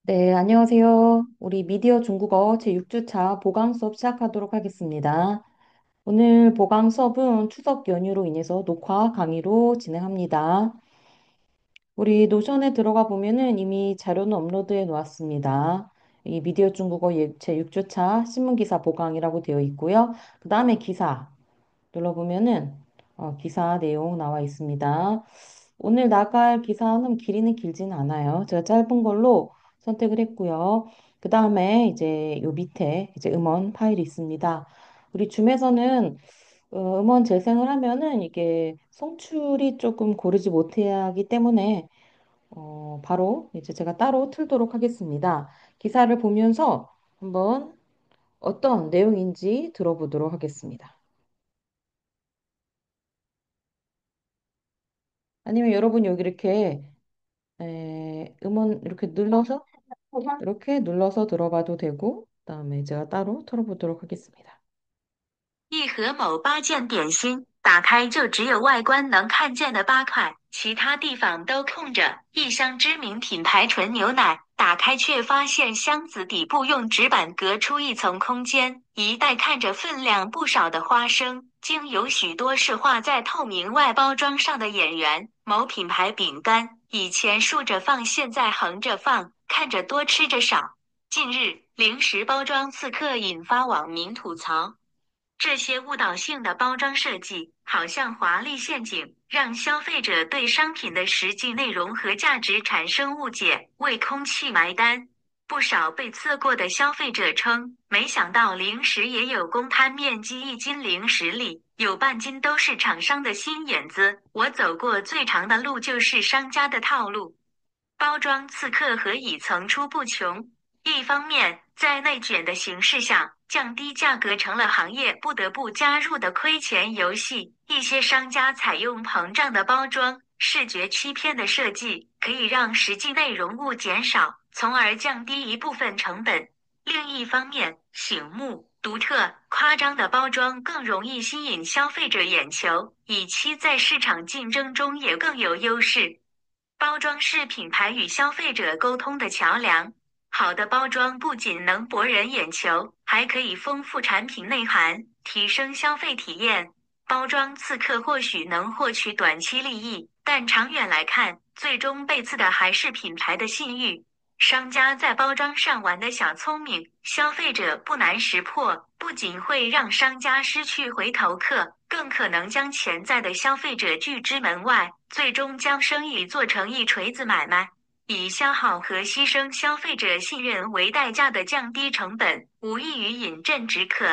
네, 안녕하세요. 우리 미디어 중국어 제6주차 보강 수업 시작하도록 하겠습니다. 오늘 보강 수업은 추석 연휴로 인해서 녹화 강의로 진행합니다. 우리 노션에 들어가 보면은 이미 자료는 업로드해 놓았습니다. 이 미디어 중국어 제6주차 신문기사 보강이라고 되어 있고요. 그 다음에 기사 눌러보면은 기사 내용 나와 있습니다. 오늘 나갈 기사는 길이는 길지는 않아요. 제가 짧은 걸로 선택을 했고요. 그 다음에 이제 요 밑에 이제 음원 파일이 있습니다. 우리 줌에서는 음원 재생을 하면은 이게 송출이 조금 고르지 못해야 하기 때문에 바로 이제 제가 따로 틀도록 하겠습니다. 기사를 보면서 한번 어떤 내용인지 들어보도록 하겠습니다. 아니면 여러분 여기 이렇게 음원 이렇게 눌러서 들어봐도 되고, 그다음에 제가 따로 틀어보도록 하겠습니다. 一盒某八件点心，打开就只有外观能看见的8块，其他地方都空着。一箱知名品牌纯牛奶，打开却发现箱子底部用纸板隔出一层空间。一袋看着分量不少的花生，竟有许多是画在透明外包装上的演员。某品牌饼干，以前竖着放，现在横着放，看着多吃着少。近日，零食包装刺客引发网民吐槽。这些误导性的包装设计，好像华丽陷阱，让消费者对商品的实际内容和价值产生误解，为空气埋单。不少被测过的消费者称，没想到零食也有公摊面积1斤零食里有半斤都是厂商的心眼子。我走过最长的路就是商家的套路。包装刺客和已层出不穷。一方面，在内卷的形势下，降低价格成了行业不得不加入的亏钱游戏。一些商家采用膨胀的包装、视觉欺骗的设计，可以让实际内容物减少，从而降低一部分成本。另一方面，醒目、独特、夸张的包装更容易吸引消费者眼球，以期在市场竞争中也更有优势。包装是品牌与消费者沟通的桥梁。好的包装不仅能博人眼球，还可以丰富产品内涵，提升消费体验。包装刺客或许能获取短期利益，但长远来看，最终被刺的还是品牌的信誉。商家在包装上玩的小聪明，消费者不难识破，不仅会让商家失去回头客，更可能将潜在的消费者拒之门外，最终将生意做成一锤子买卖。以消耗和牺牲消费者信任为代价的降低成本，无异于饮鸩止渴。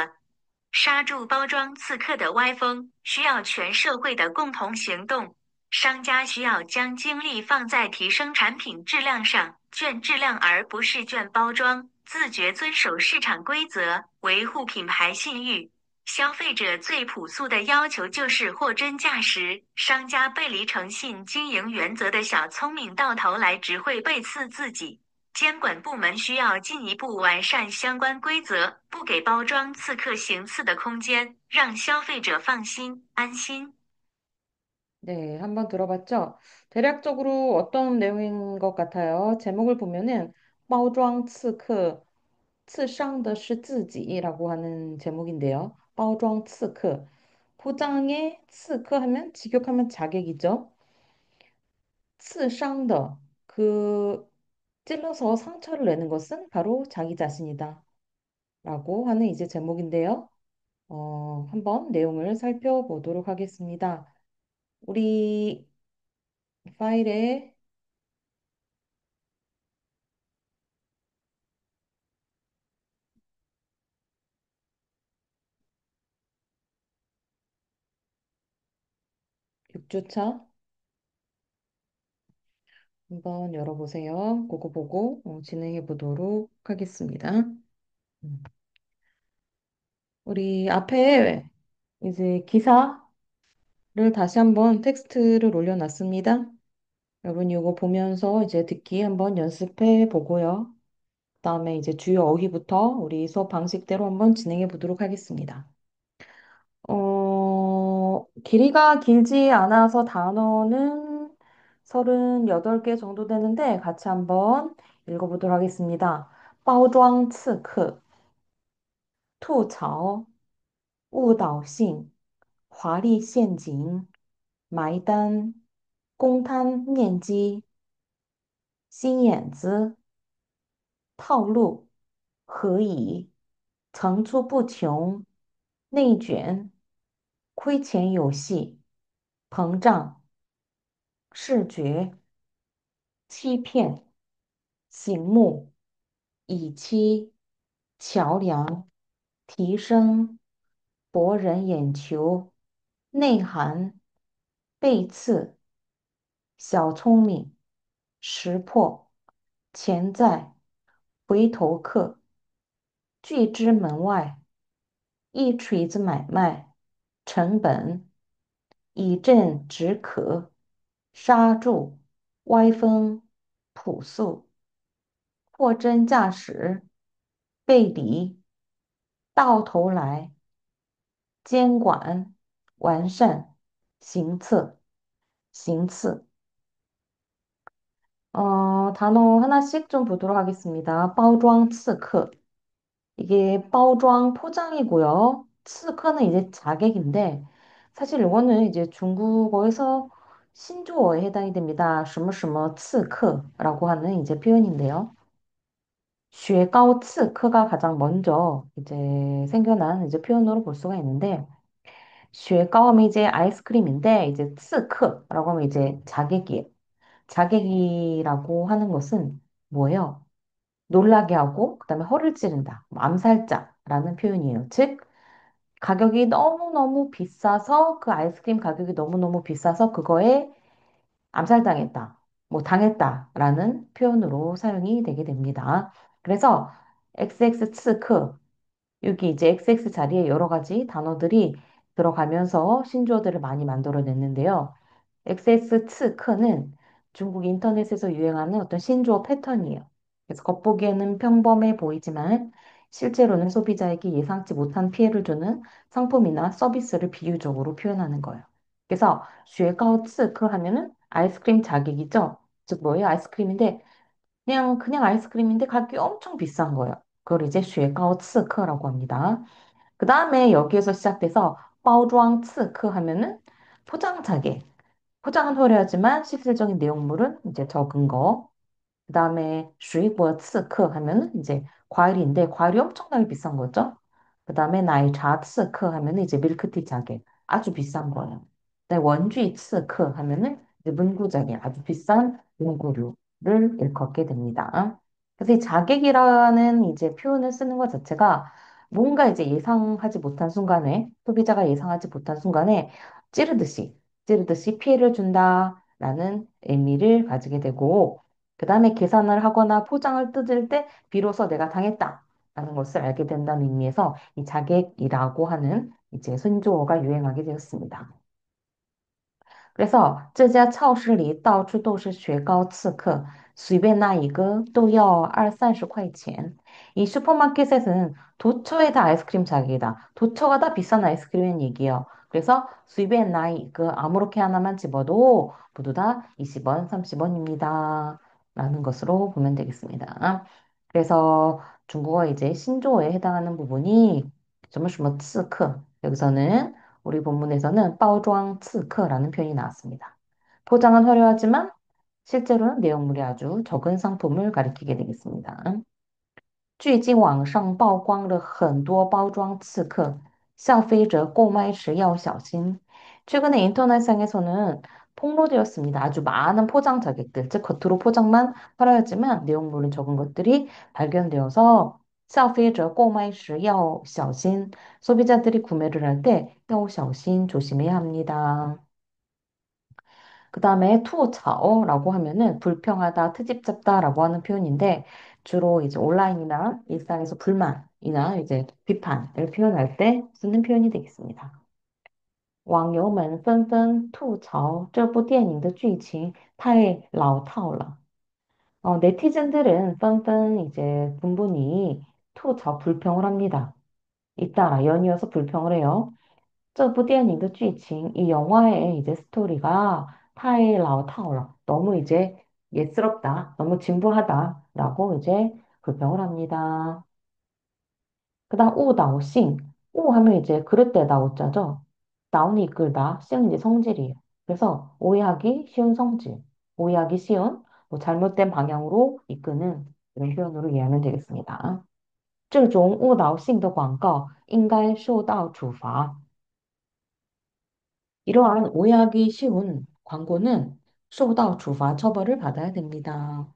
刹住包装刺客的歪风，需要全社会的共同行动。商家需要将精力放在提升产品质量上，卷质量而不是卷包装，自觉遵守市场规则，维护品牌信誉。消费者最朴素的要求就是货真价实，商家背离诚信经营原则的小聪明，到头来只会背刺自己。监管部门需要进一步完善相关规则，不给包装刺客行刺的空间，让消费者放心安心。네, 한번 들어봤죠? 대략적으로 어떤 내용인 것 같아요? 제목을 보면은 包装刺客,刺伤的是自己라고 하는 제목인데요. 包装刺客, 포장의刺客 하면 직역하면 자객이죠. 刺伤的, 그 찔러서 상처를 내는 것은 바로 자기 자신이다. 라고 하는 이제 제목인데요. 한번 내용을 살펴보도록 하겠습니다. 우리 파일에 6주차 한번 열어보세요. 그거 보고 진행해 보도록 하겠습니다. 음. 우리 앞에 이제 기사를 다시 한번 텍스트를 올려놨습니다. 여러분 이거 보면서 이제 듣기 한번 연습해 보고요. 그다음에 이제 주요 어휘부터 우리 수업 방식대로 한번 진행해 보도록 하겠습니다. 길이가 길지 않아서 단어는 38개 정도 되는데 같이 한번 읽어보도록 하겠습니다. 包装刺客, 吐槽, 误导性, 华丽陷阱, 埋单, 公摊面积, 心眼子, 套路, 何以, 层出不穷, 内卷, 亏钱游戏, 膨胀, 视觉, 欺骗, 醒目, 以期, 桥梁, 提升, 博人眼球, 内涵, 背刺, 小聪明, 识破, 潜在, 回头客, 拒之门外, 一锤子买卖, 成本, 以正止渴, 刹住, 歪风, 朴素, 货真价实, 背离, 到头来, 监管, 完善, 行刺. 단어 하나씩 좀 보도록 하겠습니다. 包装刺客. 이게包装 포장이고요. 刺客는 이제 자객인데 사실 이거는 이제 중국어에서 신조어에 해당이 됩니다. 什么什么刺客라고 하는 이제 표현인데요. 雪糕刺客가 가장 먼저 이제 생겨난 이제 표현으로 볼 수가 있는데 雪糕 하면 이제 아이스크림인데 이제 刺客라고 하면 이제 자객이에요. 자객이라고 하는 것은 뭐예요? 놀라게 하고 그다음에 허를 찌른다. 뭐 암살자라는 표현이에요. 즉 가격이 너무너무 비싸서 그 아이스크림 가격이 너무너무 비싸서 그거에 암살당했다. 뭐 당했다라는 표현으로 사용이 되게 됩니다. 그래서 XX 츠크 여기 이제 XX 자리에 여러 가지 단어들이 들어가면서 신조어들을 많이 만들어냈는데요. XX츠크는 중국 인터넷에서 유행하는 어떤 신조어 패턴이에요. 그래서 겉보기에는 평범해 보이지만 실제로는 소비자에게 예상치 못한 피해를 주는 상품이나 서비스를 비유적으로 표현하는 거예요. 그래서 쉐가오츠크 하면은 아이스크림 자객이죠. 즉 뭐예요? 아이스크림인데 그냥 아이스크림인데 가격이 엄청 비싼 거예요. 그걸 이제 쉐가오츠크라고 합니다. 그 다음에 여기에서 시작돼서 包装刺客 하면은 포장자개. 포장은 화려하지만 실질적인 내용물은 이제 적은 거. 그다음에 水果刺客 하면은 이제 과일인데 과일이 엄청나게 비싼 거죠. 그다음에 奶茶刺客 하면은 이제 밀크티 자개 아주 비싼 거예요. 그다음에 文具刺客 하면은 이제 문구 자개 아주 비싼 문구류를 일컫게 됩니다. 그래서 이 자객이라는 이제 표현을 쓰는 것 자체가 뭔가 이제 예상하지 못한 순간에 소비자가 예상하지 못한 순간에 찌르듯이 찌르듯이 피해를 준다라는 의미를 가지게 되고 그 다음에 계산을 하거나 포장을 뜯을 때 비로소 내가 당했다라는 것을 알게 된다는 의미에서 이 자객이라고 하는 이제 신조어가 유행하게 되었습니다. 그래서 这家超市里到处都是雪糕刺客，随便那一个都要二三十块钱。이 슈퍼마켓에서는 도처에 다 아이스크림 가게다. 도처가 다 비싼 아이스크림인 얘기예요. 그래서 随便那一个 아무렇게 하나만 집어도 모두 다 20원, 30원입니다. 라는 것으로 보면 되겠습니다. 그래서 중국어 이제 신조어에 해당하는 부분이 什么什么刺客 여기서는 우리 본문에서는 包装刺客라는 표현이 나왔습니다. 포장은 화려하지만 실제로는 내용물이 아주 적은 상품을 가리키게 되겠습니다. 最近网上曝光了很多包装刺客，消费者购买时要小心。 최근에 인터넷상에서는 폭로되었습니다. 아주 많은 포장 자객들, 즉 겉으로 포장만 화려하지만 내용물은 적은 것들이 발견되어서 消费者购买时要小心. 소비자들이 구매를 할 때 要小心 조심해야 합니다. 그 다음에 투차오라고 하면은 불평하다, 트집 잡다라고 하는 표현인데 주로 이제 온라인이나 일상에서 불만이나 이제 비판을 표현할 때 쓰는 표현이 되겠습니다. 网友们纷纷吐槽这部电影的剧情太老套了. 네티즌들은纷纷 이제 분분히吐槽 불평을 합니다. 잇따라 연이어서 불평을 해요. 这部电影的剧情, 이 영화의 이제 스토리가 타이老套了. 너무 이제 옛스럽다. 너무 진부하다. 라고 이제 불평을 합니다. 그 다음 우다오싱. 우 하면 이제 그릇 대다 오자죠. 다운이 이끌다. 싱은 이제 성질이에요. 그래서 오해하기 쉬운 성질. 오해하기 쉬운 뭐 잘못된 방향으로 이끄는 이런 표현으로 이해하면 되겠습니다. 这种误导性的广告应该受到处罚. 이러한 오해하기 쉬운 광고는 受到处罚 처벌을 받아야 됩니다.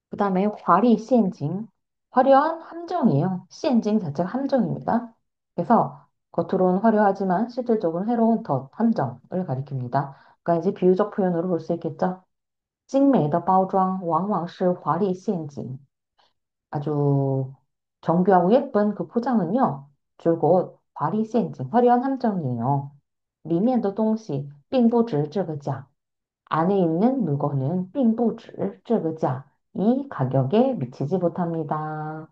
그 다음에 화리陷阱. 화려한 함정이에요.陷阱 자체가 함정입니다. 그래서 겉으로는 화려하지만 실질적으로는 해로운 덫, 함정을 가리킵니다. 그러니까 이제 비유적 표현으로 볼 수 있겠죠. 精美的包装往往是华丽陷阱. 아주 정교하고 예쁜 그 포장은요, 줄곧 화리陷阱, 화려한 함정이에요. 里面的东西并不值这个价. 안에 있는 물건은 并不值这个价. 이 가격에 미치지 못합니다.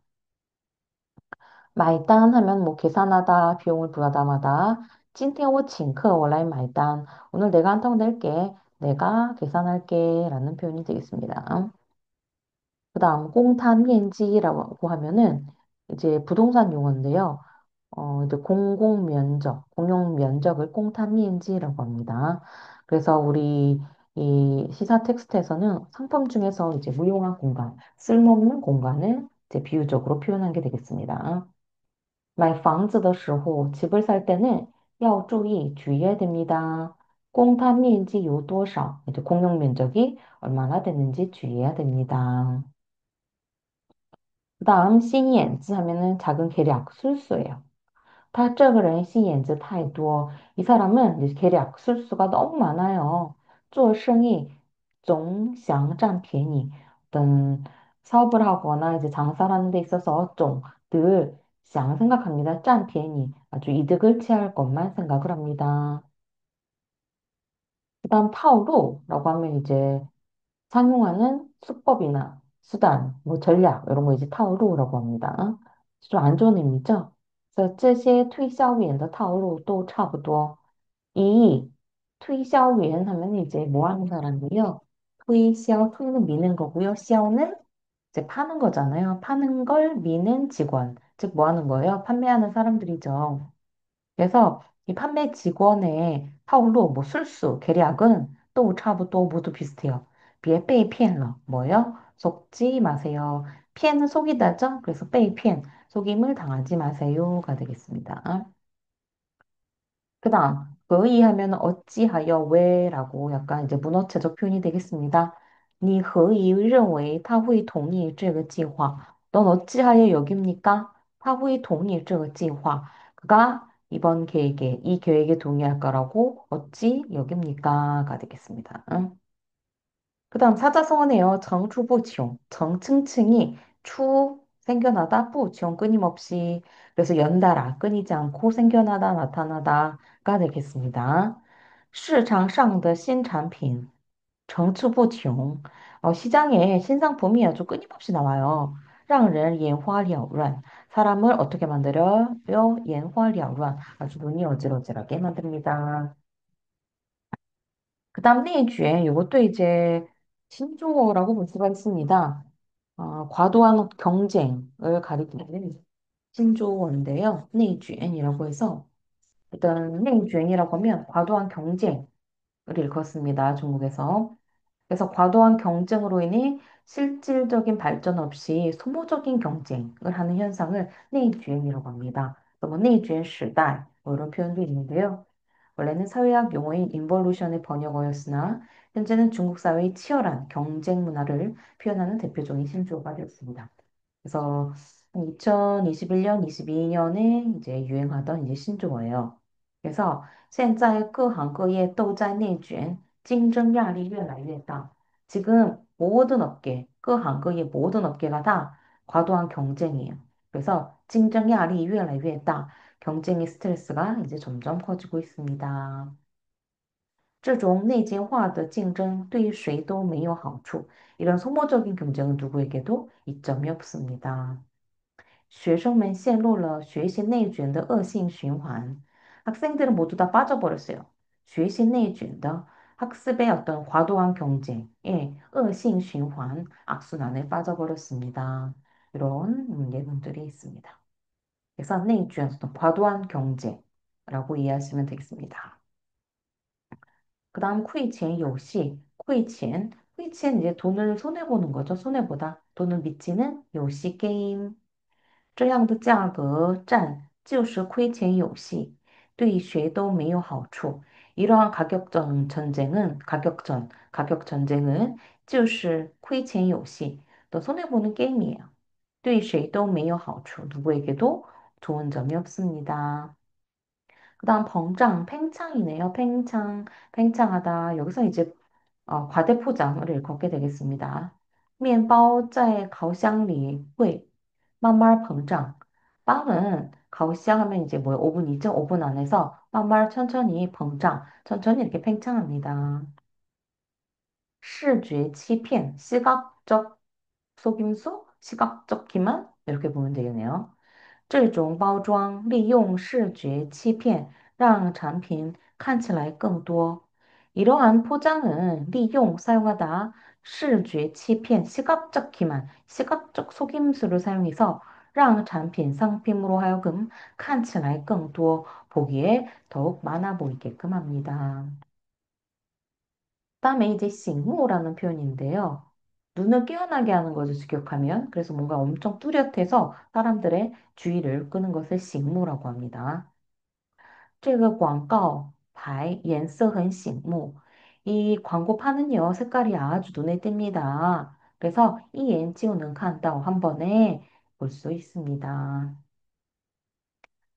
말단 하면 뭐 계산하다, 비용을 부하다마다. 今天我请客,我来买单. 오늘 내가 한턱 낼게. 내가 계산할게. 라는 표현이 되겠습니다. 그 다음 공摊면지라고 하면은 이제 부동산 용어인데요. 이제 공공면적, 공용 면적을 공摊면지라고 합니다. 그래서 우리 이 시사 텍스트에서는 상품 중에서 이제 무용한 공간, 쓸모없는 공간을 이제 비유적으로 표현한 게 되겠습니다. 买房子的时候, 집을 살 때는 要注意, 주의해야 됩니다. 공摊面积 有多少? 이제 공용 면적이 얼마나 되는지 주의해야 됩니다. 그 다음, 心眼子 하면은 작은 계략, 술수예요. 他这个人心眼子太多. 이 사람은 이제 계략, 술수가 너무 많아요. 做生意 总想占便宜. 어떤 사업을 하거나 이제 장사를 하는 데 있어서 좀 늘 想생각합니다. 占便宜. 아주 이득을 취할 것만 생각을 합니다. 그다음 타오루라고 하면 이제 상용하는 수법이나 수단, 뭐 전략 이런 거 이제 타오루라고 합니다. 좀 안 좋은 의미죠? 그래서 这些推销员的套路都差不多. 이推销员 하면 이제 뭐 하는 사람이요?推销,推는 미는 거고요. 销는 이제 파는 거잖아요. 파는 걸 미는 직원. 즉 뭐 하는 거예요? 판매하는 사람들이죠. 그래서 이 판매 직원의套路, 뭐 술수, 계략은 또差不多 모두 비슷해요. 비에 被骗了. 뭐요? 속지 마세요. 피해는 속이다죠? 그래서 被骗, 속임을 당하지 마세요가 되겠습니다. 그 다음, 거의 하면 어찌하여 왜라고 약간 이제 문어체적 표현이 되겠습니다. 你何以认为他会同意这个计划? 넌 어찌하여 여깁니까? 他会同意这个计划. 그가 이번 계획에, 이 계획에 동의할 거라고 어찌 여깁니까?가 되겠습니다. 그 다음 사자성어네요. 정추부치용. 정층층이 추 생겨나다 부치용 끊임없이 그래서 연달아 끊이지 않고 생겨나다 나타나다가 되겠습니다. 市场上的新产品 정추부치용. 시장에 신상품이 아주 끊임없이 나와요. 让人眼花缭乱. 사람을 어떻게 만들어요? 眼花缭乱. 아주 눈이 어지러지하게 만듭니다. 그 다음 내주에 이것도 이제 신조어라고 볼 수가 있습니다. 과도한 경쟁을 가리키는 신조어인데요. 내주엔이라고 해서 일단 내주엔이라고 하면 과도한 경쟁을 일컫습니다. 중국에서. 그래서 과도한 경쟁으로 인해 실질적인 발전 없이 소모적인 경쟁을 하는 현상을 내주엔이라고 합니다. 또뭐 내주엔 시대 뭐 이런 표현도 있는데요. 원래는 사회학 용어인 인볼루션의 번역어였으나 현재는 중국 사회의 치열한 경쟁 문화를 표현하는 대표적인 신조어가 되었습니다. 그래서 2021년, 22년에 이제 유행하던 이제 신조어예요. 그래서 现在各行各业都在内卷，竞争压力越来越大. 지금 모든 업계, 各行各业 모든 업계가 다 과도한 경쟁이에요. 그래서 竞争压力越来越大. 경쟁의 스트레스가 이제 점점 커지고 있습니다. 这种内奸化的竞争对谁都没有好处. 이런 소모적인 경쟁은 누구에게도 이점이 없습니다. 学生们陷入了学习内卷的恶性循环. 학생들은 모두 다 빠져버렸어요. 学习内卷的 학습의 어떤 과도한 경쟁에 恶性循环, 악순환에 빠져버렸습니다. 이런 예문들이 있습니다. 그래서 内卷, 어떤 과도한 경쟁이라고 이해하시면 되겠습니다. 그 다음 亏钱游戏, 亏钱, 이제 돈을 손해보는 거죠. 손해보다. 돈을 미치는 游戏 게임. 这样的价格战就是亏钱游戏，对谁都没有好处。 이러한 가격 전쟁은 就是亏钱游戏, 또 손해보는 게임이에요. 对谁都没有好处. 누구에게도 좋은 점이 없습니다. 그다음 펑장, 팽창이네요. 팽창, 팽창하다. 여기서 이제 과대포장을 일컫게 되겠습니다. 面包在烤箱里会慢慢膨胀. 빵은 가오시장하면 이제 뭐예요? 오븐이죠? 오븐 안에서慢慢 천천히 膨胀, 천천히 이렇게 팽창합니다. 视觉欺骗, 시각적 속임수, 시각적 기만 이렇게 보면 되겠네요. 这种包装利用视觉欺骗让产品看起来更多. 이러한 포장은 利用 사용하다视觉欺骗 시각적 기만, 시각적 속임수를 사용해서 让产品 상품으로 하여금 看起来更多 보기에 더욱 많아 보이게끔 합니다. 그다음에 이제醒目라는 표현인데요. 눈을 깨어나게 하는 것을 직역하면 그래서 뭔가 엄청 뚜렷해서 사람들의 주의를 끄는 것을醒目라고 합니다. 这个广告牌颜色很醒目. 이 광고판은요, 색깔이 아주 눈에 띕니다. 그래서 이 엔지오는 칸다오 한 번에 볼 수 있습니다.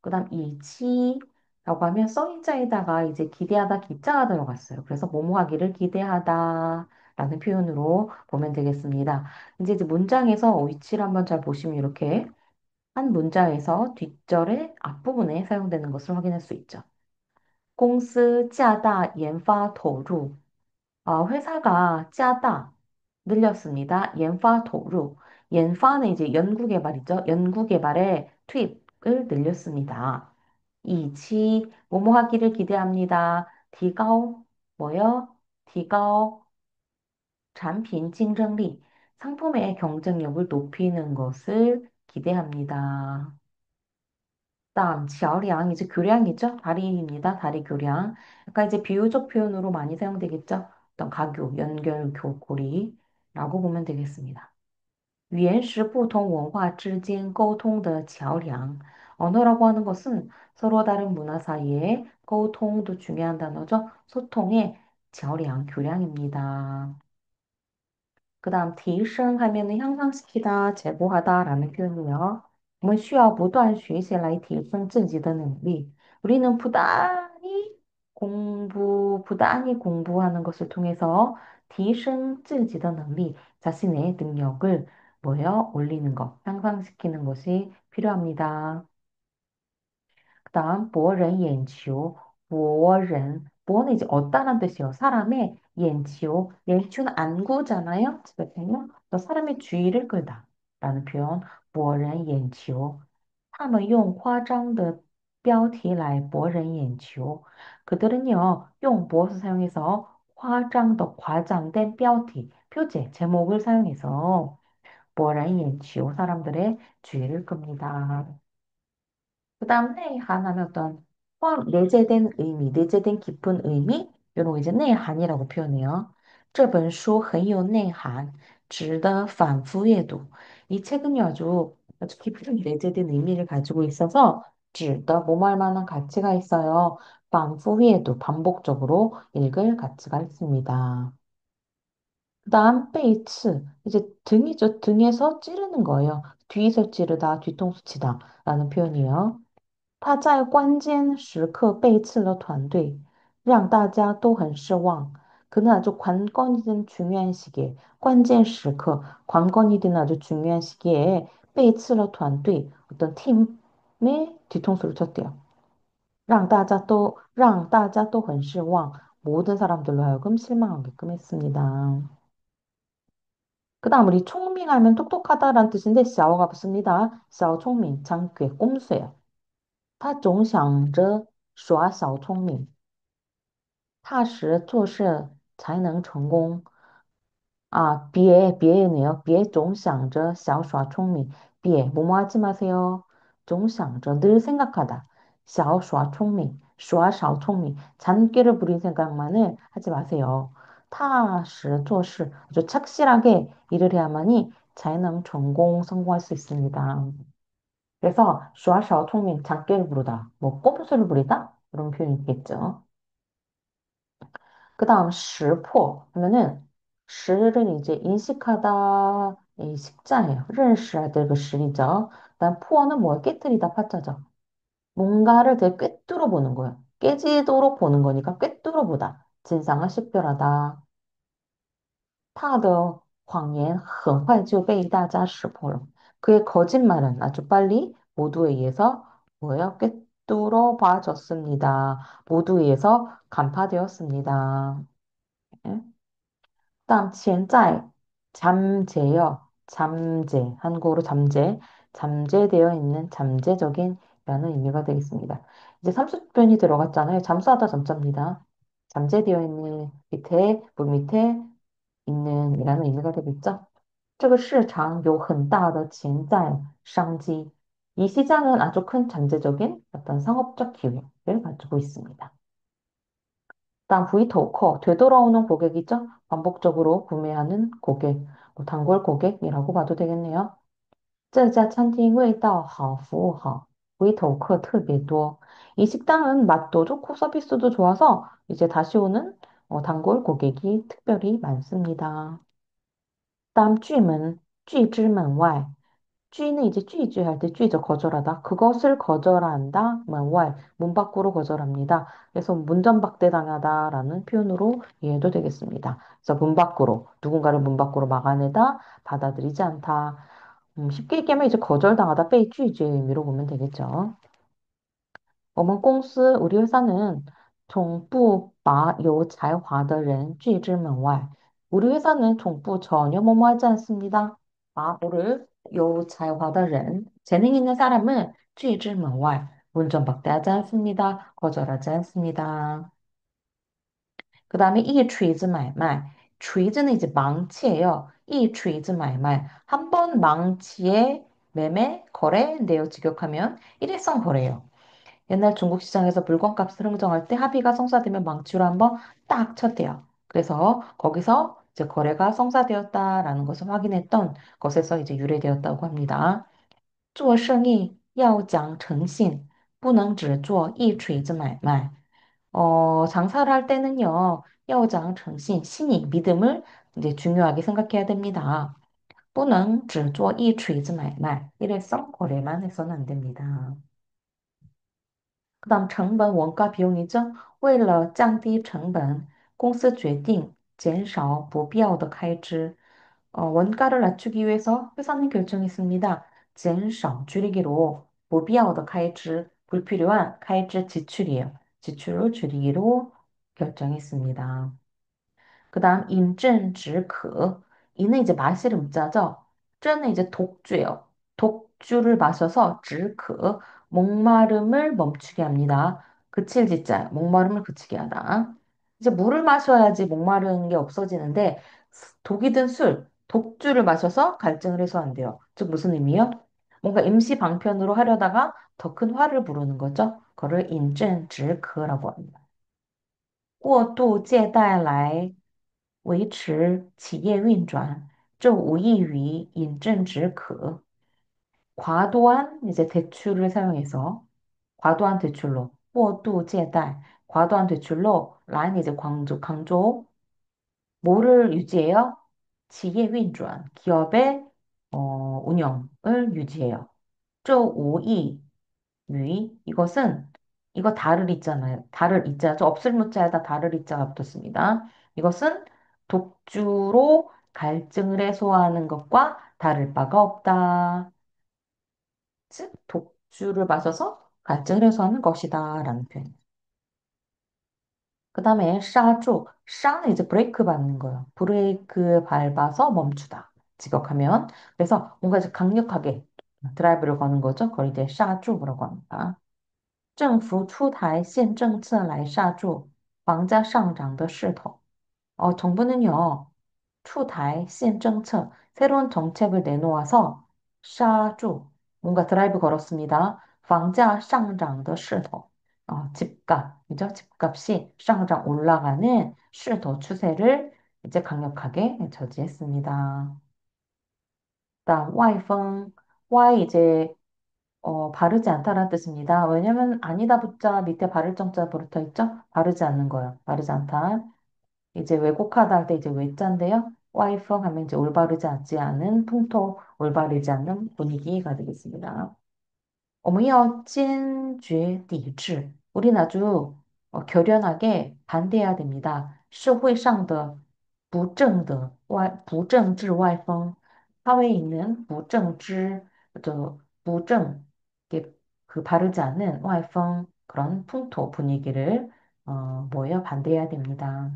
그다음 이치라고 하면 써인자에다가 이제 기대하다 기자가 들어갔어요. 그래서 뭐뭐 하기를 기대하다라는 표현으로 보면 되겠습니다. 이제 문장에서 위치를 한번 잘 보시면 이렇게 한 문장에서 뒷절의 앞부분에 사용되는 것을 확인할 수 있죠. 公司加大研发投入. 회사가 짜다 늘렸습니다.研发 投入.研发는 이제 연구개발이죠. 연구개발에 투입을 늘렸습니다. 이치 뭐뭐 하기를 기대합니다. 디가오 뭐요? 디가오产品 竞争力 상품의 경쟁력을 높이는 것을 기대합니다. 다음 지어량 이제 교량이죠. 다리입니다. 다리 교량. 약간 이제 비유적 표현으로 많이 사용되겠죠. 어떤 가교, 연결, 고리라고 보면 되겠습니다. 语言是不同文化之间沟通的桥梁. 언어라고 하는 것은 서로 다른 문화 사이에沟通도 중요한 단어죠. 소통의桥梁, 교량입니다. 그 다음 提升 하면은 향상시키다, 제고하다라는 표현이요. 我们需要不断学习来提升自己的能力. 우리는 부단히 공부하는 것을 통해서 提升自己的能力, 자신의 능력을 뭐요? 올리는 것, 향상시키는 것이 필요합니다. 그다음 博人眼球, 博人, 이제 얻다란 뜻이요. 사람의 眼球는 안구잖아요. 집에서요. 또 사람의 주의를 끌다라는 표현, 博人眼球. 他们用夸张的标题来博人眼球. 그들은요, 용 무엇을 사용해서 夸张的 과장된 标题, 표제, 제목을 사용해서 博人眼球, 사람들의 주의를 끕니다. 그 다음 내한 하면 어떤 내재된 의미, 내재된 깊은 의미, 이런 거 이제 내한이라고 표현해요. 这本书很有内涵,值得反复阅读. 이 책은요, 아주 깊은 내재된 의미를 가지고 있어서 值得, 뭐뭐 할 만한 가치가 있어요. 反复阅读, 반복적으로 읽을 가치가 있습니다. 그 다음 베이츠, 이제 등이죠. 등에서 찌르는 거예요. 뒤에서 찌르다, 뒤통수 치다 라는 표현이에요. 他在关键时刻背刺了团队，让大家都很失望。 그는 아주 관건이든 중요한 시기에, 关键时刻, 관건이든 아주 중요한 시기에 背刺了团队, 어떤 팀의 뒤통수를 쳤대요. 让大家都很失望. 모든 사람들로 하여금 실망하게끔 했습니다. 그 다음 우리 총명하면 똑똑하다라는 뜻인데, 小가 붙습니다. 小聪明, 장귀, 꼼수예요. 他总想着耍小聪明，踏实做事才能成功。아, 비에네요. 비에 总想着小耍聪明. 비에 뭐뭐 하지 마세요. 总想着 늘 생각하다. 小耍聪明, 耍小聪明. 잔꾀를 부린 생각만을 하지 마세요. 踏实做事, 아주 착실하게 일을 해야만이 才能 成功, 성공할 수 있습니다. 그래서 耍小聪明, 잔꾀를 부르다, 뭐 꼼수를 부리다 이런 표현이 있겠죠. 그 다음识破하면은识를 이제 인식하다 이 식자예요. 认识할 때 그识이죠. 그다음 포는 뭐야? 깨뜨리다 파자죠. 뭔가를 되게 꿰뚫어 보는 거예요. 깨지도록 보는 거니까 꿰뚫어 보다. 진상을 식별하다. 他的谎言很快就被大家识破了. 그의 거짓말은 아주 빨리 모두에 의해서 뭐예요? 꿰뚫어 봐졌습니다. 모두에 의해서 간파되었습니다. 예? 다음 潜在 잠재요. 잠재 한국어로 잠재 잠재되어 있는 잠재적인 라는 의미가 되겠습니다. 이제 30편이 들어갔잖아요. 잠수하다 잠자입니다. 잠재되어 있는 밑에 물 밑에 있는 이라는 의미가 되겠죠. 这个市场有很大的潜在商机. 이 시장은 아주 큰 잠재적인 어떤 상업적 기회를 가지고 있습니다. 다음 V토커, 되돌아오는 고객이죠? 반복적으로 구매하는 고객, 뭐 단골 고객이라고 봐도 되겠네요. 这家餐厅味道好服务好 V토커 特别多. 이 식당은 맛도 좋고 서비스도 좋아서 이제 다시 오는 단골 고객이 특별히 많습니다. 다음 쥐문, 쥐之门外. 쥐는 이제 쥐쥐할 때 쥐죠. 거절하다. 그것을 거절한다.门外, 문 밖으로 거절합니다. 그래서 문전박대 당하다라는 표현으로 이해도 되겠습니다. 그래서 문 밖으로, 누군가를 문 밖으로 막아내다, 받아들이지 않다. 쉽게 얘기하면 이제 거절당하다, 被拒绝 의미로 보면 되겠죠. 我们公司 우리 회사는 从不把有才华的人拒之门外. 우리 회사는 从不 전혀 뭐뭐 하지 않습니다. 把有才华的人, 재능 있는 사람을 拒之门外. 문전박대하지 않습니다. 거절하지 않습니다. 그 다음에 이锤子 买卖.锤子는 이제 망치예요. 이锤子 买卖. 한 번 망치에 매매, 거래, 내역 직역하면 일회성 거래예요. 옛날 중국 시장에서 물건값을 흥정할 때 합의가 성사되면 망치로 한번 딱 쳤대요. 그래서 거기서 이제 거래가 성사되었다라는 것을 확인했던 것에서 이제 유래되었다고 합니다. 做生意要讲诚信,不能只做一锤子买卖. 장사를 할 때는요, 要讲诚信, 신이, 믿음을 이제 중요하게 생각해야 됩니다. 不能只做一锤子买卖. 일회성 거래만 해서는 안 됩니다. 그다음成本 원가 비용이죠. 为了降低成本,公司决定减少不必要的开支. 원가를 낮추기 위해서 회사는 결정했습니다. 减少 줄이기로 不必要的开支 불필요한开支 지출이에요. 지출을 줄이기로 결정했습니다. 그 다음 인증止渴. 이는 이제 마실 음자죠. 쯔는 이제 독주예요. 독주를 마셔서止渴. 목마름을 멈추게 합니다. 그칠 지자. 목마름을 그치게 하다. 이제 물을 마셔야지 목마른 게 없어지는데 독이 든 술, 독주를 마셔서 갈증을 해소한대요. 즉 무슨 의미요? 뭔가 임시 방편으로 하려다가 더 큰 화를 부르는 거죠. 그거를 인증止渴라고 합니다. 过度借贷来维持企业运转，这无异于饮鸩止渴. 과도한 이제 대출을 사용해서 과도한 대출로 过度借贷, 과도한 대출로 라인 이제 강조 뭐를 유지해요?企业 运转, 기업의 운영을 유지해요. 这无异 이것은 이거 다를 있잖아요. 다를 있자죠. 없을 무자에다 다를 있자가 붙었습니다. 이것은 독주로 갈증을 해소하는 것과 다를 바가 없다. 즉 독주를 마셔서 갈증을 해소하는 것이다 라는 표현. 그 다음에 샤주. 샤는 이제 브레이크 밟는 거예요. 브레이크 밟아서 멈추다. 직역하면. 그래서 뭔가 이제 강력하게 드라이브를 거는 거죠. 그걸 이제 샤주라고 합니다. 政府出台新政策来刹住房价上涨的势头. 정부는요, 추달 신정策, 새로운 정책을 내놓아서 샤주, 뭔가 드라이브 걸었습니다. 房价上涨的势头, 집값, 그죠? 집값이 상장 올라가는势头 추세를 이제 강력하게 저지했습니다. 다음, 와이펑, Y 이제 바르지 않다라는 뜻입니다. 왜냐면 아니다 붙자 밑에 바를 정자 붙어 있죠? 바르지 않는 거예요. 바르지 않다. 이제 왜곡하다 할 때 이제 외자인데요. 와이펑 하면 이제 올바르지 않지 않은 풍토, 올바르지 않는 분위기가 되겠습니다. 我们要坚决抵制. 우린 아주 결연하게 반대해야 됩니다. 社会上的不正治歪风, 사회에 있는 不正, 이게 그 바르지 않는 歪风, 그런 풍토 분위기를 뭐예요? 반대해야 됩니다.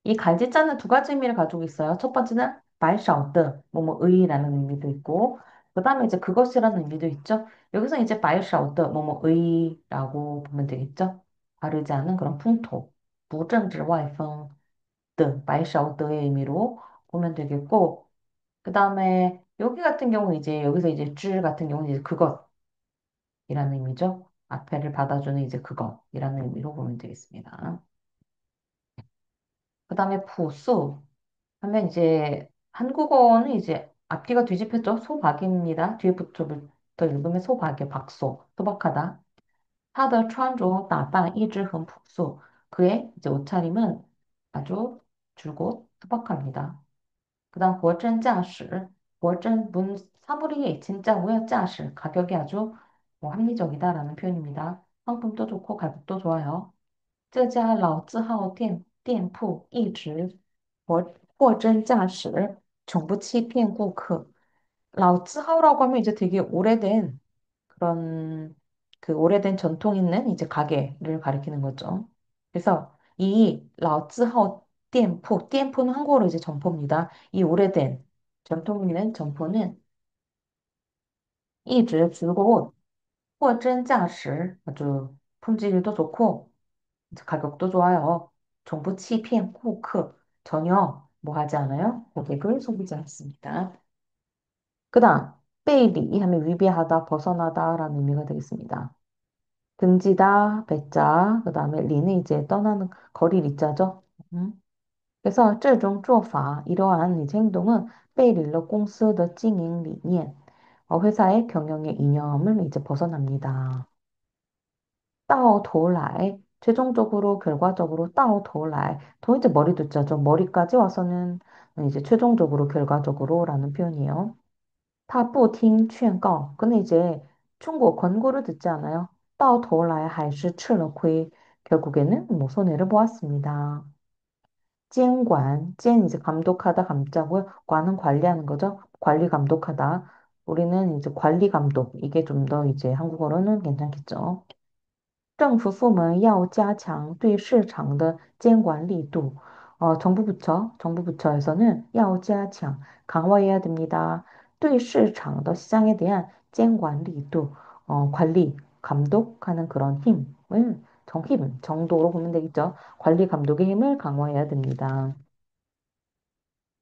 이 갈지자는 두 가지 의미를 가지고 있어요. 첫 번째는 말샤오드, 뭐뭐의라는 의미도 있고, 그 다음에 이제 그것이라는 의미도 있죠. 여기서 이제 말샤오드, 뭐뭐의라고 보면 되겠죠. 바르지 않은 그런 풍토, 不正之外风, 말샤오드의 의미로 보면 되겠고, 그 다음에 여기 같은 경우 이제 여기서 이제 줄 같은 경우는 이제 그것이라는 의미죠. 앞에를 받아주는 이제 그것이라는 의미로 보면 되겠습니다. 그 다음에 부수. 하면 이제 한국어는 이제 앞뒤가 뒤집혔죠. 소박입니다. 뒤에부터 읽으면 소박이요. 박소. 소박하다. 他的穿着打扮一直很朴素. 그의 이제 옷차림은 아주 줄곧 소박합니다. 그다음 货真价实. 货真 문 사물이 진짜고요. 价实 가격이 아주 합리적이다라는 표현입니다. 상품도 좋고 가격도 좋아요. 这家老字号店铺一直货真价实， 정부 欺骗顾客. 라오츠하오라고 하면 이제 되게 오래된 그런 그 오래된 전통 있는 이제 가게를 가리키는 거죠. 그래서 이 라오츠하오店铺는 한국어로 이제 점포입니다. 이 오래된 전통 있는 점포는 一直줄곧 货真价实 아주 품질도 좋고 가격도 좋아요. 정부欺骗 顾客 전혀 뭐 하지 않아요? 고객을 속이지 않습니다. 그다음 베이비 하면 위배하다, 벗어나다라는 의미가 되겠습니다. 등지다, 배자, 그다음에 리는 이제 떠나는 거리 리자죠. 음. 그래서 这种做法 이러한 이제 행동은 背离了公司的经营理念, 회사의 경영의 이념을 이제 벗어납니다. 到头来 최종적으로 결과적으로 到头来 더 이제 머리 두자죠. 머리까지 와서는 이제 최종적으로 결과적으로라는 표현이에요. 他不听劝告. 근데 이제 충고 권고를 듣지 않아요. 到头来还是吃了亏. 결국에는 뭐 손해를 보았습니다. 监管, 监 이제 감독하다 감자고요. 관은 관리하는 거죠. 관리 감독하다. 우리는 이제 관리 감독. 이게 좀 더 이제 한국어로는 괜찮겠죠. 政府部门要加强对市场的监管力度. 정부 부처에서는 要加强, 강화해야 됩니다. 对市场的 시장에 대한 监管力度, 관리, 감독하는 그런 힘을, 정도로 보면 되겠죠. 관리 감독의 힘을 강화해야 됩니다.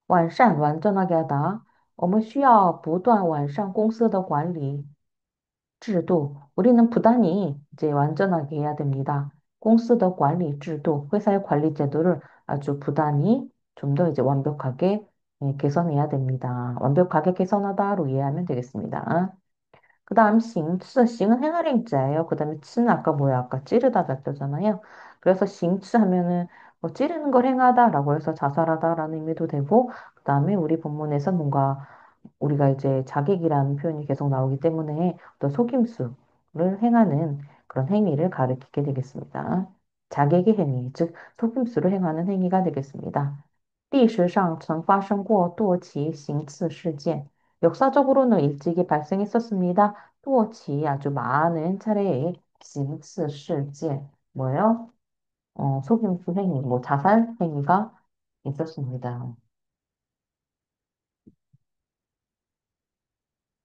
完善, 완전하게 하다. 我们需要不断完善公司的管理 制度. 우리는 부단히 이제 완전하게 해야 됩니다. 公司的 관리 制度, 회사의 관리 제도를 아주 부단히 좀 더 이제 완벽하게 개선해야 됩니다. 완벽하게 개선하다로 이해하면 되겠습니다. 그 다음 싱은 행할행자예요. 그 다음에 치는 아까 뭐야? 아까 찌르다 잤잖아요. 그래서 싱츠 하면은 뭐 찌르는 걸 행하다라고 해서 자살하다라는 의미도 되고, 그 다음에 우리 본문에서 뭔가 우리가 이제 자객이라는 표현이 계속 나오기 때문에 어떤 속임수를 행하는 그런 행위를 가리키게 되겠습니다. 자객의 행위, 즉 속임수를 행하는 행위가 되겠습니다. 历史上曾发生过多起行刺事件. 역사적으로는 일찍이 발생했었습니다. 또치 아주 많은 차례의 行刺事件. 뭐예요? 속임수 행위, 뭐 자살 행위가 있었습니다.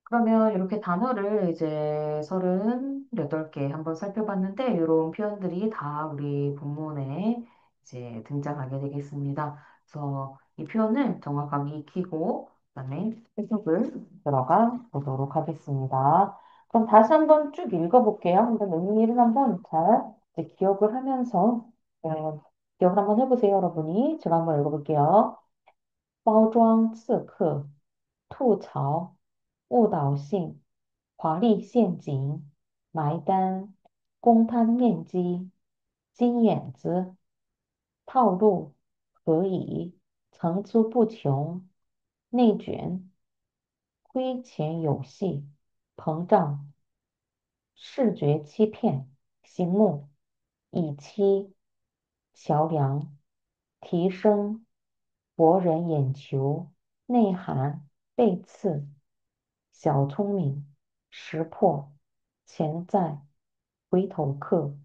그러면 이렇게 단어를 이제 38개 한번 살펴봤는데, 이런 표현들이 다 우리 본문에 이제 등장하게 되겠습니다. 그래서 이 표현을 정확하게 익히고, 그다음에 해석을 들어가 보도록 하겠습니다. 그럼 다시 한번 쭉 읽어볼게요. 한번 의미를 한번 잘 이제 기억을 하면서, 기억을 한번 해보세요, 여러분이. 제가 한번 읽어볼게요. 包装刺客、吐槽、误导性。华丽陷阱、埋单、公摊面积、金眼子、套路、可以、层出不穷、内卷、亏钱游戏、膨胀、视觉欺骗、醒目、以期、桥梁、提升、博人眼球、内涵、背刺、小聪明、识破、潜在、回头客、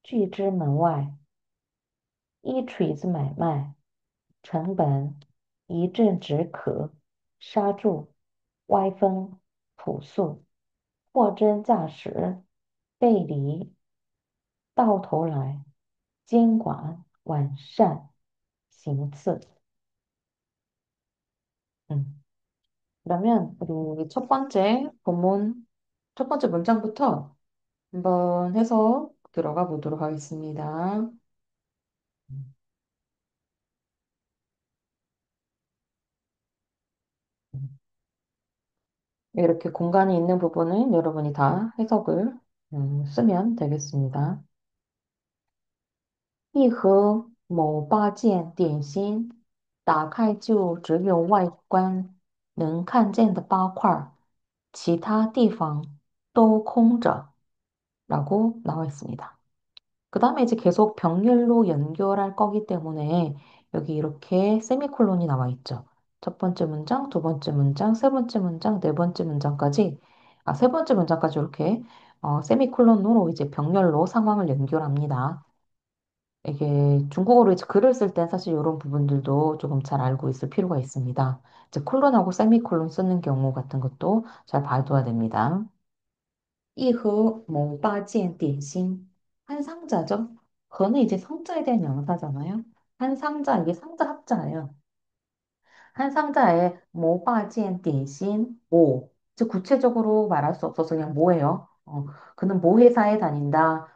拒之门外、一锤子买卖、成本、一阵止渴、刹住、歪风、朴素、货真价实、背离、到头来、监管、完善、行刺。 음. 그러면 우리 첫 번째 본문 첫 번째 문장부터 한번 해서 들어가 보도록 하겠습니다. 이렇게 공간이 있는 부분은 여러분이 다 해석을 쓰면 되겠습니다. 一盒某八件点心打开就只有外观，能看见的八块，其他地方都空着라고 나와 있습니다. 그 다음에 이제 계속 병렬로 연결할 거기 때문에 여기 이렇게 세미콜론이 나와 있죠. 첫 번째 문장, 두 번째 문장, 세 번째 문장, 네 번째 문장까지, 세 번째 문장까지 이렇게 세미콜론으로 이제 병렬로 상황을 연결합니다. 이게 중국어로 이제 글을 쓸 땐 사실 이런 부분들도 조금 잘 알고 있을 필요가 있습니다. 이제 콜론하고 세미콜론 쓰는 경우 같은 것도 잘 봐둬야 됩니다. 一盒某八件点心. 한 상자죠. 거는 이제 상자에 대한 명사잖아요. 한 상자, 이게 상자 합자예요. 한 상자에 모바지엔点心 모. 즉 구체적으로 말할 수 없어서 그냥 뭐예요? 그는 모 회사에 다닌다.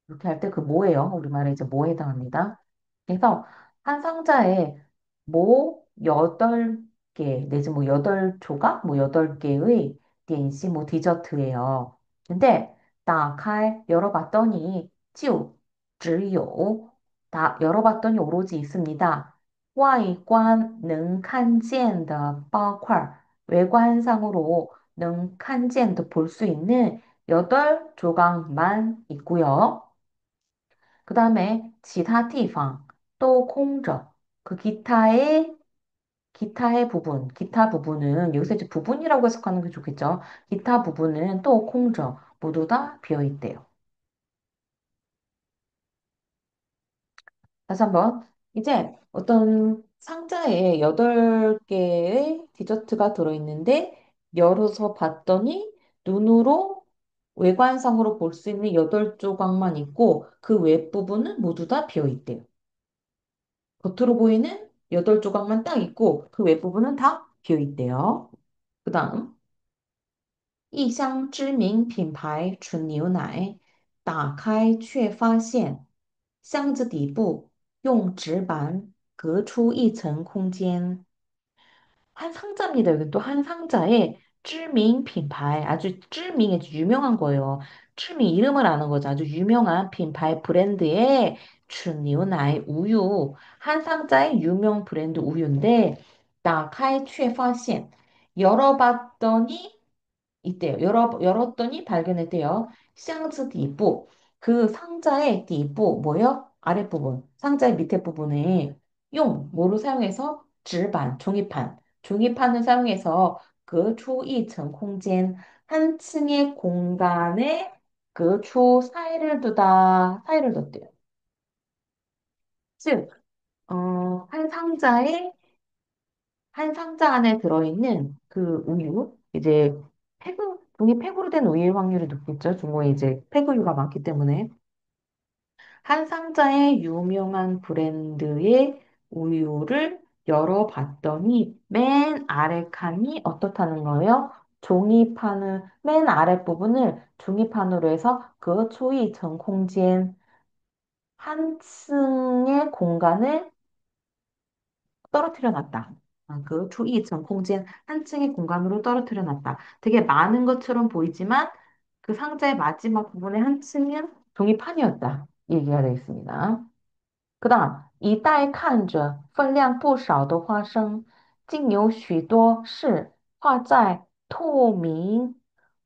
이렇게 할 때 그 뭐예요? 우리말에 이제 뭐에 해당합니다. 그래서 한 상자에 뭐 8개 내지 뭐 8조각 뭐 8개의 디엔시 뭐 디저트예요. 근데 打开 열어봤더니 就只有 다 열어봤더니 오로지 있습니다. 外观能看见的八块 외관상으로 能看见的 볼 수 있는 8조각만 있고요. 그 다음에 其他地方 또空着. 그 기타의 부분, 기타 부분은 여기서 이제 부분이라고 해석하는 게 좋겠죠. 기타 부분은 또空着. 모두 다 비어 있대요. 다시 한번. 이제 어떤 상자에 8개의 디저트가 들어있는데 열어서 봤더니 눈으로 외관상으로 볼 수 있는 8조각만 있고 그 윗부분은 모두 다 비어 있대요. 겉으로 보이는 8조각만 딱 있고 그 윗부분은 다 비어 있대요. 그 다음 一箱知名品牌纯牛奶打开却发现箱子底部用纸板隔出一层空间。 한 상자입니다. 여기 또 한 상자에知名 品牌, 아주知名, 아주 유명한 거예요. 知名 이름을 아는 거죠. 아주 유명한品牌 브랜드의 纯牛奶 우유. 한 상자의 유명 브랜드 우유인데 打开却发现 열어봤더니 있대요. 열었더니 발견했대요. 샹즈 디부. 그 상자의 디부, 뭐요? 아랫부분. 상자의 밑에 부분에 뭐를 사용해서? 纸板, 종이판. 종이판을 사용해서 그 초이层 空间, 한 층의 공간에 그 초 사이를 뒀대요. 즉, 어, 한 상자에 한 상자 안에 들어있는 그 우유, 이제 종이 팩으로 된 우유일 확률이 높겠죠. 중국에 이제 팩우유가 많기 때문에. 한 상자의 유명한 브랜드의 우유를 열어봤더니 맨 아래 칸이 어떻다는 거예요? 종이판을 맨 아랫부분을 종이판으로 해서 그 초이 정空间한 층의 공간을 떨어뜨려 놨다. 그 초이 정空间한 층의 공간으로 떨어뜨려 놨다. 되게 많은 것처럼 보이지만 그 상자의 마지막 부분의 한 층은 종이판이었다. 이 얘기가 되겠습니다. 个档一袋看着分量不少的花生，竟有许多是画在透明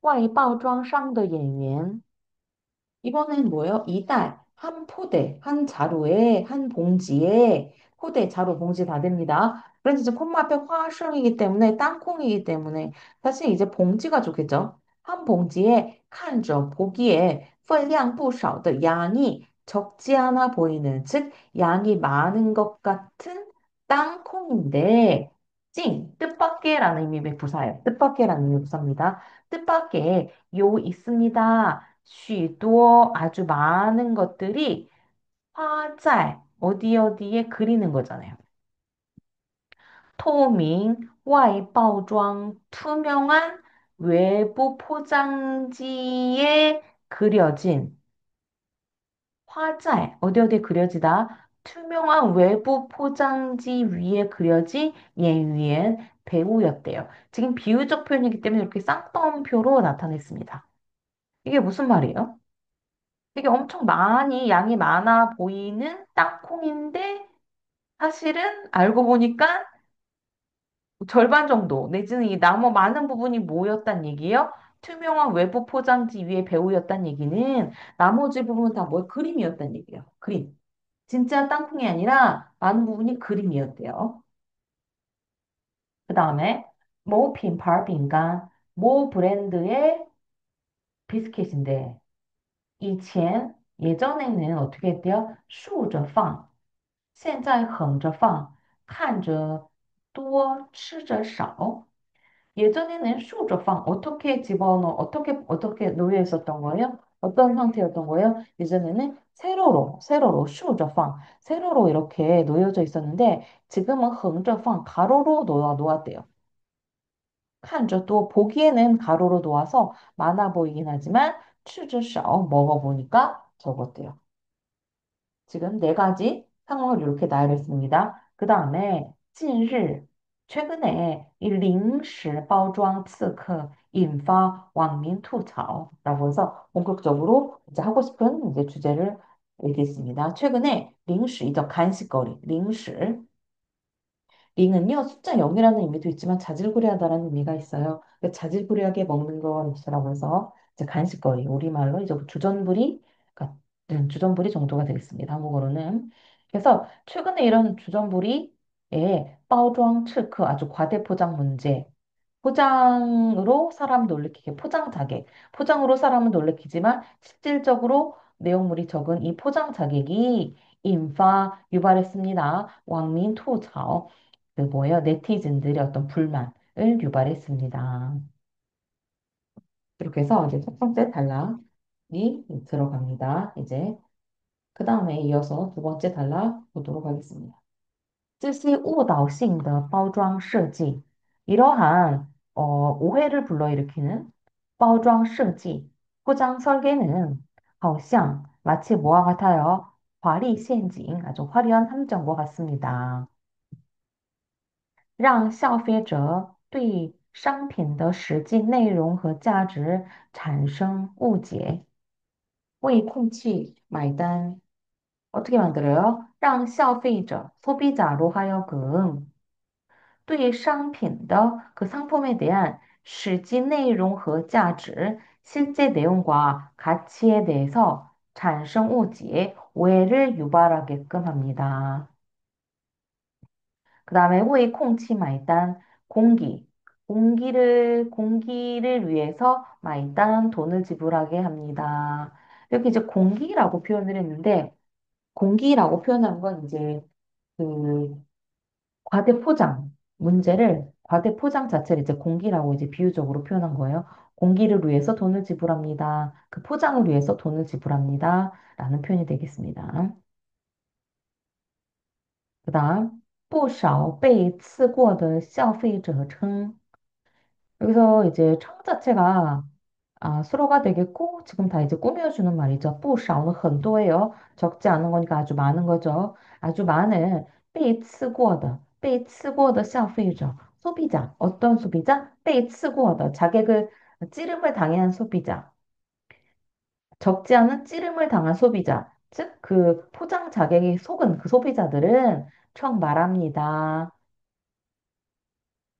外包装上的演员。 이번엔 뭐예요? 이달, 한 포대, 한 자루에, 한 봉지에, 포대, 자루, 봉지 다 됩니다. 그런데 이제 콤마 앞에 화생이기 때문에, 땅콩이기 때문에, 사실 이제 봉지가 좋겠죠? 한 봉지에, 칸저, 보기에, 分量不少的 양이 적지 않아 보이는, 즉, 양이 많은 것 같은 땅콩인데, 뜻밖의라는 의미의 부사예요. 뜻밖의라는 의미의 부사입니다. 뜻밖의 요 있습니다. 许多 아주 많은 것들이 화잘 어디 어디에 그리는 거잖아요.透明 外包装 투명한 외부 포장지에 그려진 화잘 어디 어디에 그려지다 투명한 외부 포장지 위에 그려진 예유엔 배우였대요. 지금 비유적 표현이기 때문에 이렇게 쌍따옴표로 나타냈습니다. 이게 무슨 말이에요? 되게 엄청 많이 양이 많아 보이는 땅콩인데 사실은 알고 보니까 절반 정도 내지는 이 나머 많은 부분이 뭐였단 얘기예요? 투명한 외부 포장지 위에 배우였단 얘기는 나머지 부분은 다 뭐 그림이었단 얘기예요. 그림. 진짜 땅콩이 아니라 많은 부분이 그림이었대요. 그 다음에 모 핀팔 빈간 모 브랜드의 비스킷인데 이前예전에는 어떻게 했대요? 竖着放现在横着放，看着多，吃着少。 예전에는 竖着放 어떻게 집어넣어 어떻게 놓여 있었던 거예요? 어떤 상태였던 거예요? 예전에는 세로로 竖着放 세로로 이렇게 놓여져 있었는데 지금은 横着放 가로로 놓았대요. 看着또 보기에는 가로로 놓아서 많아 보이긴 하지만 吃着少 먹어보니까 적었대요. 지금 네 가지 상황을 이렇게 나열했습니다. 그 다음에 近日 최근에 이 零食包装刺客 引发 网民 吐槽라고 해서 본격적으로 이제 하고 싶은 이제 주제를 얘기했습니다. 최근에 零食이죠. 간식거리 零食 링은요, 숫자 0이라는 의미도 있지만 자질구레하다라는 의미가 있어요. 그 자질구레하게 먹는 것이라고 해서 이제 간식거리, 우리말로 이제 주전부리, 그러니까 주전부리 정도가 되겠습니다. 한국어로는. 그래서 최근에 이런 주전부리의 包装 트크 아주 과대 포장 문제, 포장으로 사람 놀래키게 포장 자객, 포장으로 사람은 놀래키지만 실질적으로 내용물이 적은 이 포장 자객이 인파 유발했습니다. 왕민 투槽 그 뭐예요? 네티즌들의 어떤 불만을 유발했습니다. 이렇게 해서 이제 첫 번째 단락이 들어갑니다. 이제 그 다음에 이어서 두 번째 단락 보도록 하겠습니다. 这些误导性的包装设计, 이러한 오해를 불러일으키는 包装设计, 포장 설계는 好像 마치 뭐와 같아요? 华丽陷阱, 아주 화려한 함정과 같습니다. 让消费者对商品的实际内容和价值产生误解，为空气买单. 어떻게 만들어요? 让消费者, 소비자로 하여금 对商品的그 상품에 대한实际 내용和价值, 실제 내용과 가치에 대해서 产生误解, 오해를 유발하게끔 합니다. 그 다음에 왜 콩치 마이단 공기를 위해서 마이단 돈을 지불하게 합니다. 이렇게 이제 공기라고 표현을 했는데 공기라고 표현한 건 이제 그 과대 포장 문제를 과대 포장 자체를 이제 공기라고 이제 비유적으로 표현한 거예요. 공기를 위해서 돈을 지불합니다. 그 포장을 위해서 돈을 지불합니다. 라는 표현이 되겠습니다. 그다음 不少被吃过的消费者称 여기서 이제 청 자체가 수로가 되겠고 지금 다 이제 꾸며주는 말이죠. 不少는 很多예요. 적지 않은 거니까 아주 많은 거죠. 아주 많은 被吃过的消费者 소비자 어떤 소비자? 被吃过的 자객을 찌름을 당한 소비자 적지 않은 찌름을 당한 소비자 즉 그 포장 자객이 속은 그 소비자들은 청 말합니다.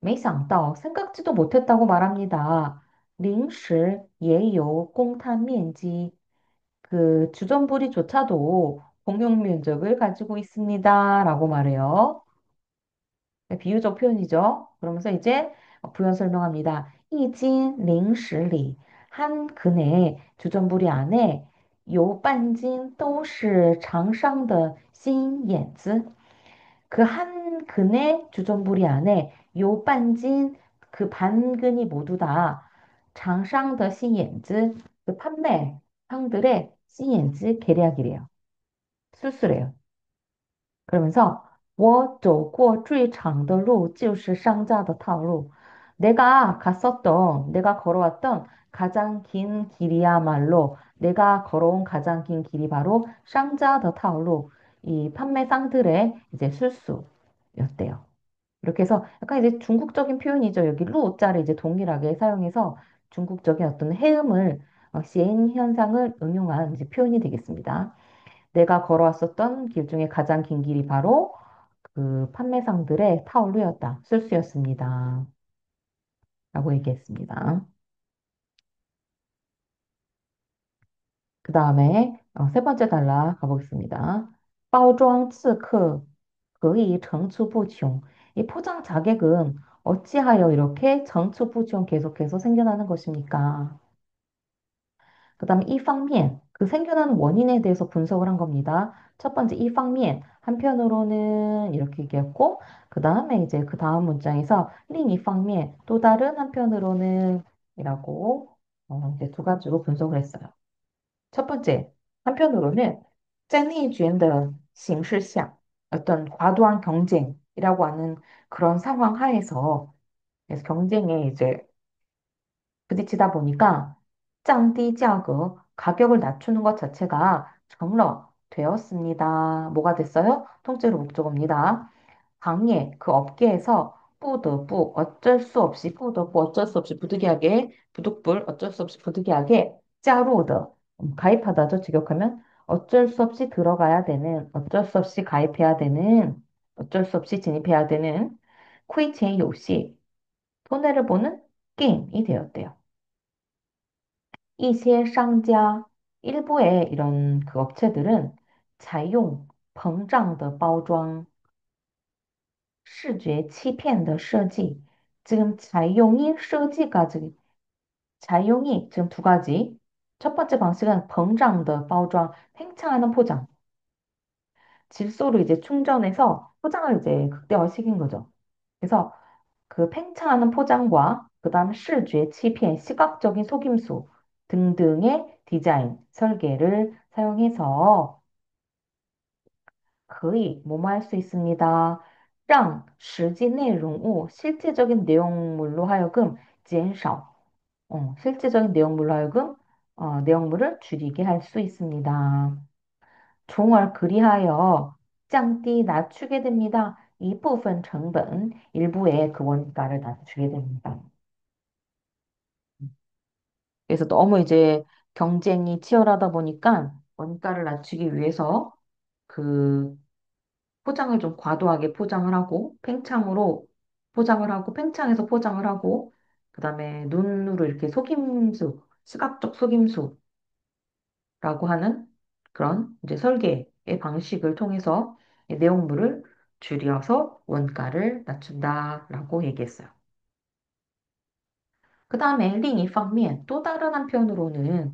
没想到 생각지도 못했다고 말합니다. 零食也有 공탄면지 그 주전부리조차도 공용 면적을 가지고 있습니다. 라고 말해요. 네, 비유적 표현이죠. 그러면서 이제 부연 설명합니다. 이진 링실리 한 근의 주전부리 안에 요半斤 都是厂商的新眼子 그 한 근의 주전부리 안에 요 반진 그 반근이 모두 다 장상의 신엔즈 그 판매 상들의 신엔즈 계략이래요. 술수래요. 그러면서 我走过最长的路就是商家的套路. 내가 걸어왔던 가장 긴 길이야말로 내가 걸어온 가장 긴 길이 바로 샹자 더 타올로 이 판매 상들의 이제 술수였대요. 이렇게 해서 약간 이제 중국적인 표현이죠. 여기 루자를 이제 동일하게 사용해서 중국적인 어떤 해음을 시인 현상을 응용한 이제 표현이 되겠습니다. 내가 걸어왔었던 길 중에 가장 긴 길이 바로 그 판매상들의 타올루였다. 술수였습니다. 라고 얘기했습니다. 그 다음에 세 번째 단락 가보겠습니다. 包装刺客可以层出不穷. 이 포장 자객은 어찌하여 이렇게层出不穷 계속해서 생겨나는 것입니까? 그 다음에 이방면, 그 생겨나는 원인에 대해서 분석을 한 겁니다. 첫 번째 이방면, 한편으로는 이렇게 얘기했고, 그 다음에 이제 그 다음 문장에서另一方面, 또 다른 한편으로는 이라고 이제 두 가지로 분석을 했어요. 첫 번째, 한편으로는 在内卷的形势下 어떤 과도한 경쟁이라고 하는 그런 상황 하에서 그래서 경쟁에 이제 부딪히다 보니까 짱띠价格 가격을 낮추는 것 자체가 정러 되었습니다. 뭐가 됐어요? 통째로 목적어입니다. 당예 그 업계에서 뿌드뿌 어쩔 수 없이 뿌드뿌 어쩔 수 없이 부득이하게 부득불 어쩔 수 없이 부득이하게 짜로드 가입하다죠. 직역하면 어쩔 수 없이 들어가야 되는 어쩔 수 없이 가입해야 되는 어쩔 수 없이 진입해야 되는 쿠이체이 요시 손해를 보는 게임이 되었대요. 一些商家 일부의 이런 그 업체들은 采用膨胀的包装 视觉欺骗的设计. 지금 자용이设计까지 자용이 지금 두 가지. 첫 번째 방식은 膨胀的包装, 팽창하는 포장. 질소를 이제 충전해서 포장을 이제 극대화시킨 거죠. 그래서 그 팽창하는 포장과 그다음視觉 欺骗, 시각적인 속임수 등등의 디자인, 설계를 사용해서 거의 뭐뭐 할 수 있습니다. 让实际内容物 실제적인 내용물로 하여금 减少 실제적인 내용물로 하여금 내용물을 줄이게 할 수 있습니다. 종을 그리하여 짱띠 낮추게 됩니다. 이 부분成本 일부의 그 원가를 낮추게 됩니다. 그래서 너무 이제 경쟁이 치열하다 보니까 원가를 낮추기 위해서 그 포장을 좀 과도하게 포장을 하고 팽창으로 포장을 하고 팽창해서 포장을 하고 그다음에 눈으로 이렇게 속임수, 시각적 속임수라고 하는 그런 이제 설계의 방식을 통해서 이 내용물을 줄여서 원가를 낮춘다라고 얘기했어요. 그다음에 另一方面, 또 다른 한편으로는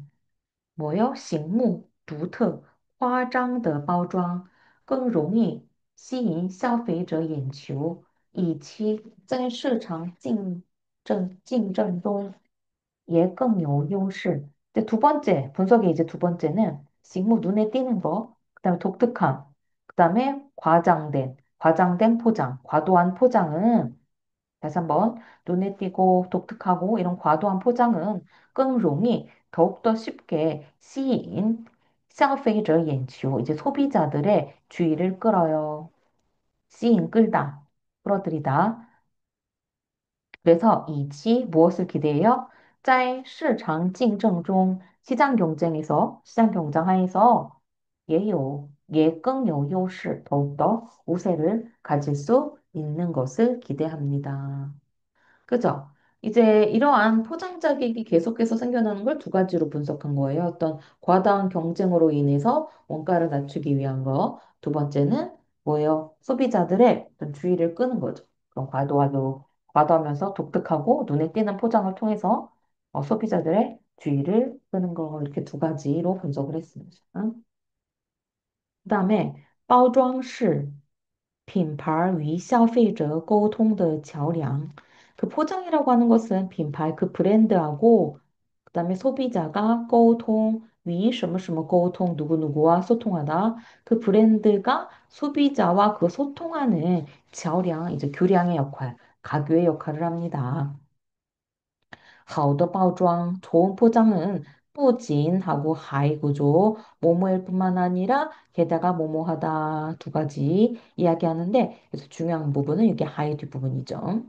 뭐요? 醒目、独特、夸张的包装更容易吸引消费者眼球.以期在市场竞争中也更有优势. 이제 두 번째, 분석의 이제 두 번째는醒目, 눈에 띄는 거, 그다음에 독특함, 그다음에 과장된 포장, 과도한 포장은 다시 한번 눈에 띄고 독특하고 이런 과도한 포장은 更容易 더욱더 쉽게 吸引 消费者 眼球 이제 소비자들의 주의를 끌어요. 吸引 끌다, 끌어들이다. 그래서 이치 무엇을 기대해요? 在市场竞争中 시장 경쟁에서 시장 경쟁하에서 也更有优势 더욱더 우세를 가질 수 있는 것을 기대합니다. 그죠? 이제 이러한 포장 자객이 계속해서 생겨나는 걸 두 가지로 분석한 거예요. 어떤 과다한 경쟁으로 인해서 원가를 낮추기 위한 거. 두 번째는 뭐예요? 소비자들의 어떤 주의를 끄는 거죠. 그런 과도하면서 독특하고 눈에 띄는 포장을 통해서 소비자들의 주의를 끄는 거. 이렇게 두 가지로 분석을 했습니다. 그다음에 包装是 品牌与消费者沟通的桥梁. 그 포장이라고 하는 것은 品牌, 그 브랜드하고 그다음에 소비자가 沟通, 위什么什么沟通, 누구누구와 소통하다. 그 브랜드가 소비자와 그 소통하는 桥梁, 이제 교량의 역할, 가교의 역할을 합니다. 好的包装, 좋은 포장은 不仅 하고 还구조, 뭐뭐일 뿐만 아니라 게다가 뭐뭐하다 두 가지 이야기하는데 그래서 중요한 부분은 이게 하이 뒷부분이죠.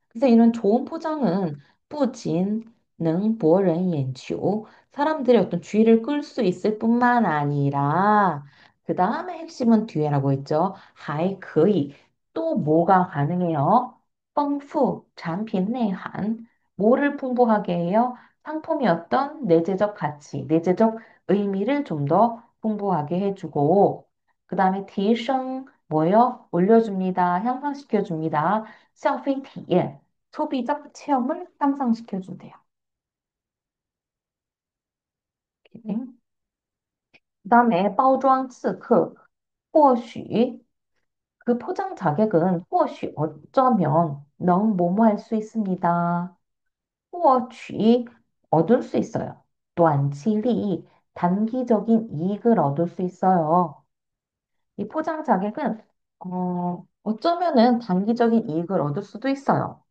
그래서 이런 좋은 포장은 不仅能博人眼球, 사람들의 어떤 주의를 끌 수 있을 뿐만 아니라 그 다음에 핵심은 뒤에라고 했죠. 还可以, 또 뭐가 가능해요? 丰富, 产品内涵, 뭐를 풍부하게 해요? 상품이 어떤 내재적 가치, 내재적 의미를 좀 더 풍부하게 해주고 그 다음에 提升, 뭐요? 올려줍니다. 향상시켜줍니다. 消费体验, 소비적 체험을 향상시켜 준대요. 그다음에 包装刺客, 或许 그 포장 자객은 或许 어쩌면 넌 뭐뭐 할 수 있습니다. 或许 얻을 수 있어요. 短期利益, 단기적인 이익을 얻을 수 있어요. 이 포장 자격은 어쩌면은 단기적인 이익을 얻을 수도 있어요.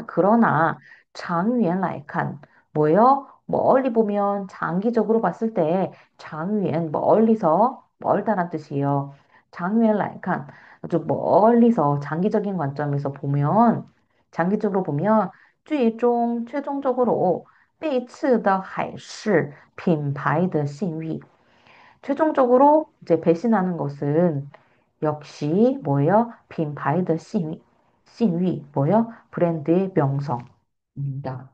그러나 장유엔来看 뭐예요? 멀리 보면 장기적으로 봤을 때 장유엔 멀리서 멀다란 뜻이에요. 장유엔来看 아주 멀리서 장기적인 관점에서 보면 장기적으로 보면 최종적으로 被刺的还是品牌的信誉 최종적으로 이제 배신하는 것은 역시 뭐예요? 品牌的 信誉, 뭐예요? 브랜드의 명성입니다.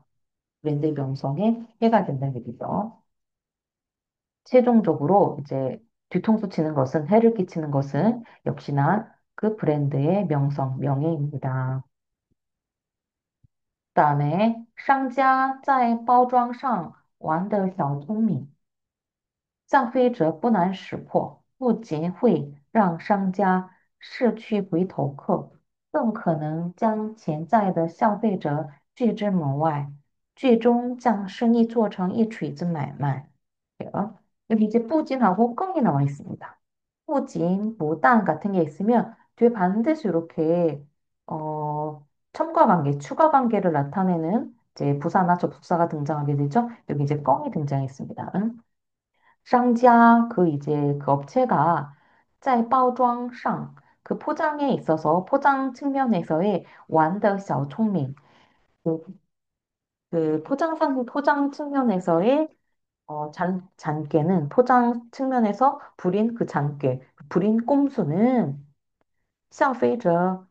브랜드의 명성에 해가 된다는 얘기죠. 최종적으로 이제 뒤통수 치는 것은, 해를 끼치는 것은 역시나 그 브랜드의 명성, 명예입니다. 그다음에 商家在包装上玩的小聪明。消费者不难识破，不仅会让商家失去回头客，更可能将潜在的消费者拒之门外，最终将生意做成一锤子买卖。그래요. 여기 이제 뿌진하고 껑이 나와 있습니다. 뿌진, 무단 같은 게 있으면 뒤에 반드시 이렇게 첨가 관계, 추가 관계를 나타내는 이제 부사나 접속사가 등장하게 되죠. 여기 이제 껑이 등장했습니다. 응?商家 그 이제 그 업체가 在包装上 그 포장에 있어서 포장 측면에서의 玩的小聪明 그, 그 포장 측면에서의 잔꾀는 포장 측면에서 부린 그 잔꾀, 부린 꼼수는 消费者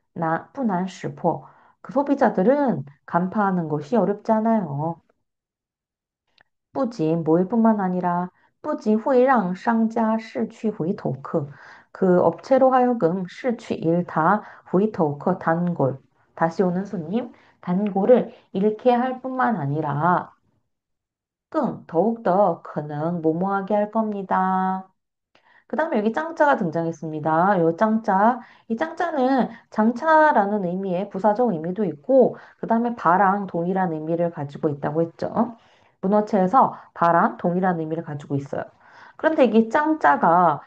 不难识破 그 소비자들은 간파하는 것이 어렵잖아요. 不仅 뭐일 뿐만 아니라 不仅会让商家失去回头客, 그 업체로 하여금 失去 잃다, 回头客 단골, 다시 오는 손님, 단골을 잃게 할 뿐만 아니라 更 더욱더 그능 무모하게 할 겁니다. 그 다음에 여기 짱짜가 등장했습니다. 요 짱짜. 이 짱짜는 장차라는 의미의 부사적 의미도 있고, 그 다음에 바랑 동일한 의미를 가지고 있다고 했죠. 문어체에서 바랑 동일한 의미를 가지고 있어요. 그런데 이게 짱짜가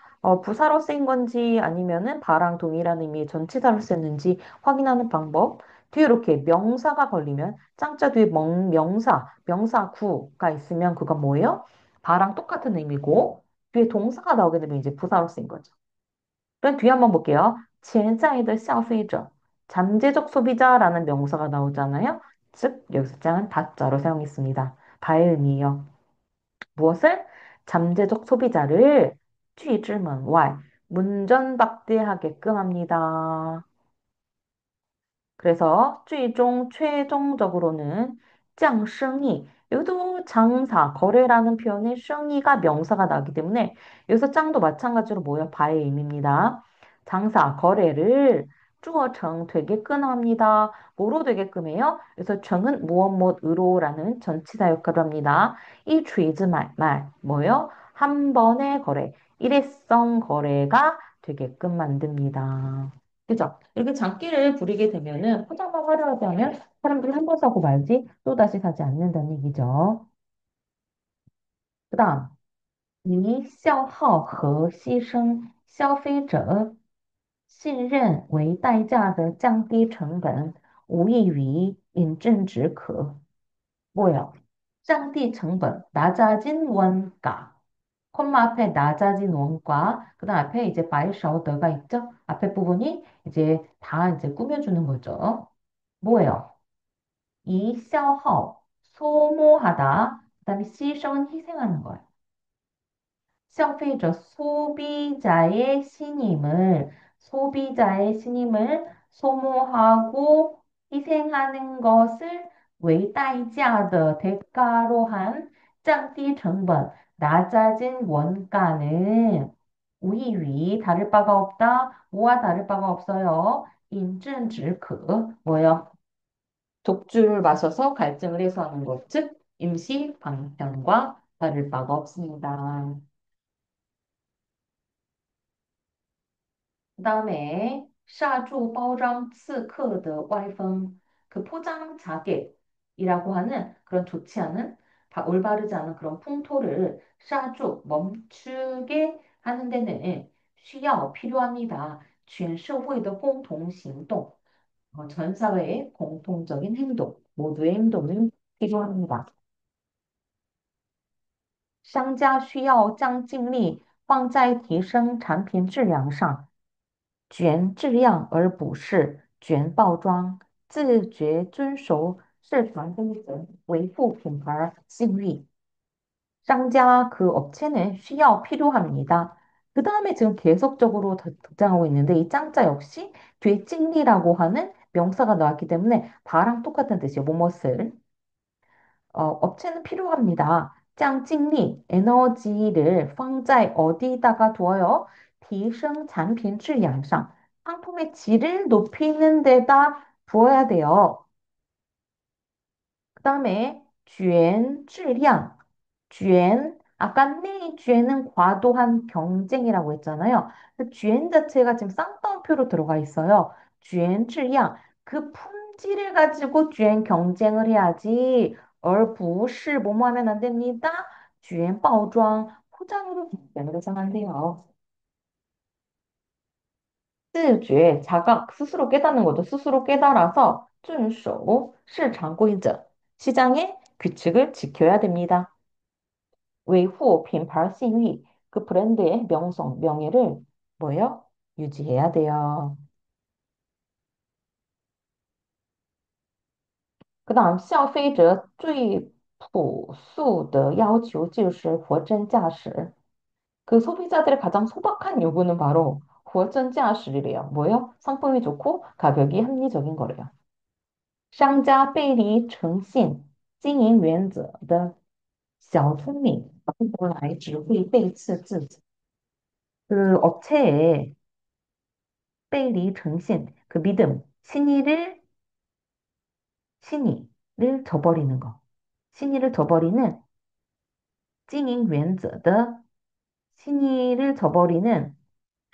부사로 쓰인 건지 아니면은 바랑 동일한 의미의 전치사로 쓰였는지 확인하는 방법. 뒤에 이렇게 명사가 걸리면 짱짜 뒤에 명사구가 있으면 그건 뭐예요? 바랑 똑같은 의미고 뒤에 동사가 나오게 되면 이제 부사로 쓰인 거죠. 그럼 뒤에 한번 볼게요. 潜在的消费者, 잠재적 소비자라는 명사가 나오잖아요. 즉 여기서 짱은 다자로 사용했습니다. 바의 의미예요. 무엇을? 잠재적 소비자를 拒之门外, 문전박대하게끔 합니다. 그래서 최종, 최종적으로는 짱승이 여기도 장사, 거래라는 표현에 승이가 명사가 나기 때문에 여기서 짱도 마찬가지로 뭐야? 바의 의미입니다. 장사, 거래를 주어청 되게끔 합니다. 뭐로 되게끔 해요? 그래서 청은 무엇 무엇으로라는 전치사 역할을 합니다. 이 trees 말, 뭐요? 한 번의 거래, 일회성 거래가 되게끔 만듭니다. 그죠? 이렇게 장기를 부리게 되면은 포장만 화려하게 하면 사람들이 한 번 사고 말지 또다시 사지 않는다는 얘기죠. 그 다음, 以消耗和牺牲消费者信任为代价的降低成本，无异于饮鸩止渴。 뭐예요?降低 成本, 낮아진 원가. 콤마 앞에 낮아진 원가, 그 다음 앞에 이제 바이샤우더가 있죠? 앞에 부분이 이제 다 이제 꾸며주는 거죠. 뭐예요? 이消耗, 소모하다, 그 다음에牺牲은 희생하는 거예요. 消费者, 소비자의 신임을 소모하고 희생하는 것을 为代价的 대가로 한 降低成本, 낮아진 원가는 우이위, 다를 바가 없다, 뭐와 다를 바가 없어요. 인증止渴, 뭐요? 독주를 마셔서 갈증을 해소하는 것, 즉 임시 방편과 다를 바가 없습니다. 그다음에 刹住包装刺客的歪风, 그 포장 자객이라고 하는 그런 좋지 않은 올바르지 않은 그런 풍토를 刹住 멈추게 하는 데는 需要 필요합니다. 全社会的共同行动, 전 사회의 공통적인 행동, 모두의 행동을 필요합니다. 商家需要将精力放在提升产品质量上，自觉遵守市场规则，维护品牌信誉。 商家그 업체는 需要 필요합니다. 그 다음에 지금 계속적으로 등장하고 있는데 이 짱자 역시 뒤에 찡리라고 하는 명사가 나왔기 때문에 바랑 똑같은 뜻이에요. 뭐뭇을. 업체는 필요합니다. 짱精力, 에너지를 放在 어디다가 두어요? 提升产品质量上. 상품의 질을 높이는 데다 부어야 돼요. 그 다음에 卷质量, 卷, 아까 내卷은 과도한 경쟁이라고 했잖아요. 그卷 자체가 지금 쌍따옴표로 들어가 있어요. 卷质量, 그 품질을 가지고 卷 경쟁을 해야지. 而不是 뭐뭐 하면 안 됩니다. 卷 包装, 포장으로 경쟁을 해서는 안 돼요. 自觉, 자각, 스스로 깨닫는 것도 스스로 깨달아서 遵守 市场规则, 시장의 규칙을 지켜야 됩니다. 维护 品牌 信誉, 그 브랜드의 명성, 명예를 뭐요? 유지해야 돼요. 그 다음, 消费者最朴素的要求就是货真价实. 그 소비자들의 가장 소박한 요구는 바로 货真价实이래요. 뭐요? 상품이 좋고 가격이 합리적인 거래요. 商家背离诚信、经营原则的小聪明，来只会背刺自己。 그 업체에 背离诚信, 그 믿음, 신의를 저버리는 거. 신의를 저버리는 经营原则的 신의를 저버리는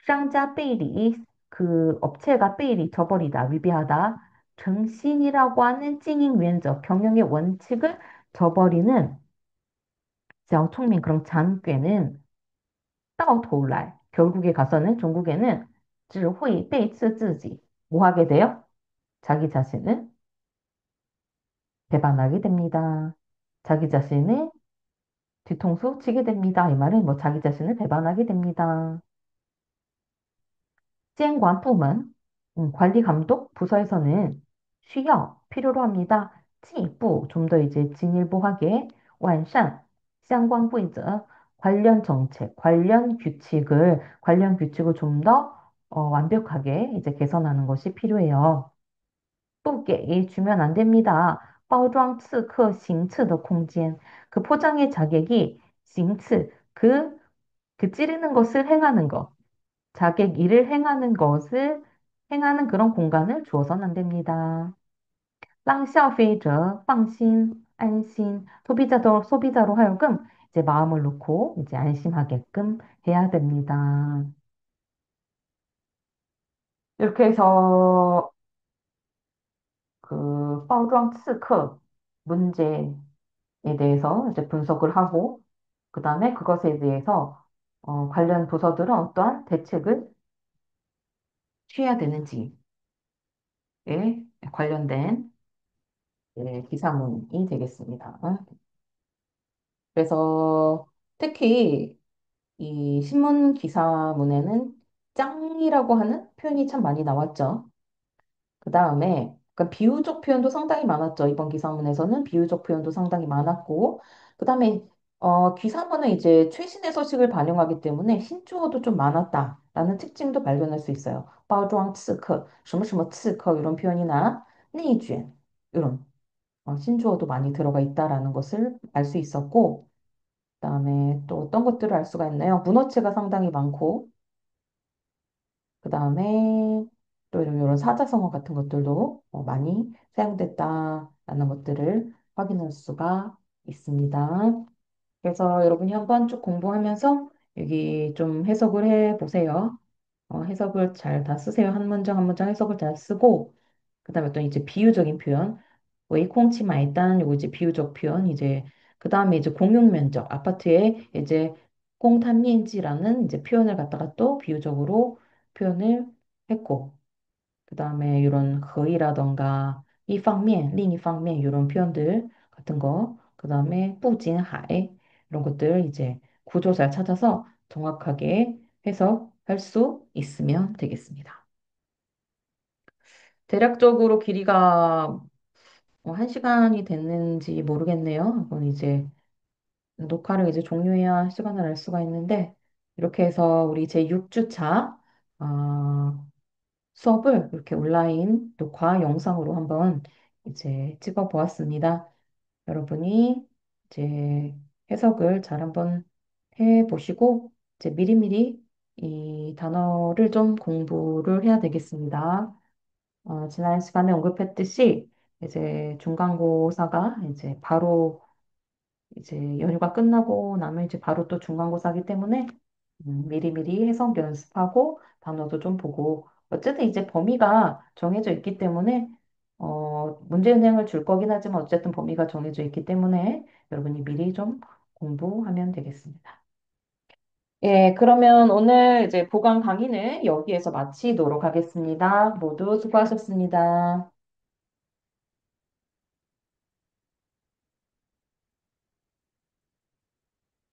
상자 빼리, 그 업체가 빼리, 저버리다, 위배하다. 정신이라고 하는 찡잉原则, 경영의 원칙을 저버리는 小聪明, 그런 잔꾀는 到头来, 결국에 가서는 종국에는 只会背刺自己, 뭐 하게 돼요? 자기 자신을 배반하게 됩니다. 자기 자신을 뒤통수 치게 됩니다. 이 말은 뭐 자기 자신을 배반하게 됩니다. 监管部门, 관리 감독 부서에서는 필요로 합니다. 进一步, 좀 더 이제 진일보하게, 完善, 相关规则, 관련 정책, 관련 규칙을 좀 더 완벽하게 이제 개선하는 것이 필요해요. 不给 주면 안 됩니다. 包装刺客行刺的空间. 그 포장의 자객이 行刺, 그 찌르는 것을 행하는 것. 자객 일을 행하는 것을 행하는 그런 공간을 주어서는 안 됩니다. 让消费者放心, 안심, 소비자로 하여금 이제 마음을 놓고 이제 안심하게끔 해야 됩니다. 이렇게 해서 그包装 刺客 문제에 대해서 이제 분석을 하고 그 다음에 그것에 대해서 관련 부서들은 어떠한 대책을 취해야 되는지에 관련된 기사문이 되겠습니다. 그래서 특히 이 신문 기사문에는 짱이라고 하는 표현이 참 많이 나왔죠. 그 다음에 그 비유적 표현도 상당히 많았죠. 이번 기사문에서는 비유적 표현도 상당히 많았고, 그 다음에 기사문은 이제 최신의 소식을 반영하기 때문에 신조어도 좀 많았다라는 특징도 발견할 수 있어요. 包装刺客, 什么什么刺客 이런 표현이나 内卷 이런 신조어도 많이 들어가 있다라는 것을 알 수 있었고, 그다음에 또 어떤 것들을 알 수가 있나요? 문어체가 상당히 많고, 그다음에 또 이런 사자성어 같은 것들도 많이 사용됐다라는 것들을 확인할 수가 있습니다. 그래서 여러분이 한번 쭉 공부하면서 여기 좀 해석을 해 보세요. 해석을 잘 다 쓰세요. 한 문장 한 문장 해석을 잘 쓰고, 그다음에 또 이제 비유적인 표현, 웨이콩치 마이단 요거 이제 비유적 표현 이제 그다음에 이제 공용 면적 아파트에 이제 공탄면지라는 이제 표현을 갖다가 또 비유적으로 표현을 했고 그다음에 이런 거이라던가 이방면, 另一方面 이런 표현들 같은 거 그다음에 부진하에 이런 것들 이제 구조 잘 찾아서 정확하게 해석할 수 있으면 되겠습니다. 대략적으로 길이가 1시간이 됐는지 모르겠네요. 이건 이제 녹화를 이제 종료해야 시간을 알 수가 있는데, 이렇게 해서 우리 제 6주차 수업을 이렇게 온라인 녹화 영상으로 한번 이제 찍어 보았습니다. 여러분이 이제 해석을 잘 한번 해 보시고, 이제 미리미리 이 단어를 좀 공부를 해야 되겠습니다. 지난 시간에 언급했듯이 이제 중간고사가 이제 바로 이제 연휴가 끝나고 나면 이제 바로 또 중간고사기 때문에 미리미리 해석 연습하고 단어도 좀 보고 어쨌든 이제 범위가 정해져 있기 때문에 문제 은행을 줄 거긴 하지만 어쨌든 범위가 정해져 있기 때문에 여러분이 미리 좀 공부하면 되겠습니다. 예, 그러면 오늘 이제 보강 강의는 여기에서 마치도록 하겠습니다. 모두 수고하셨습니다.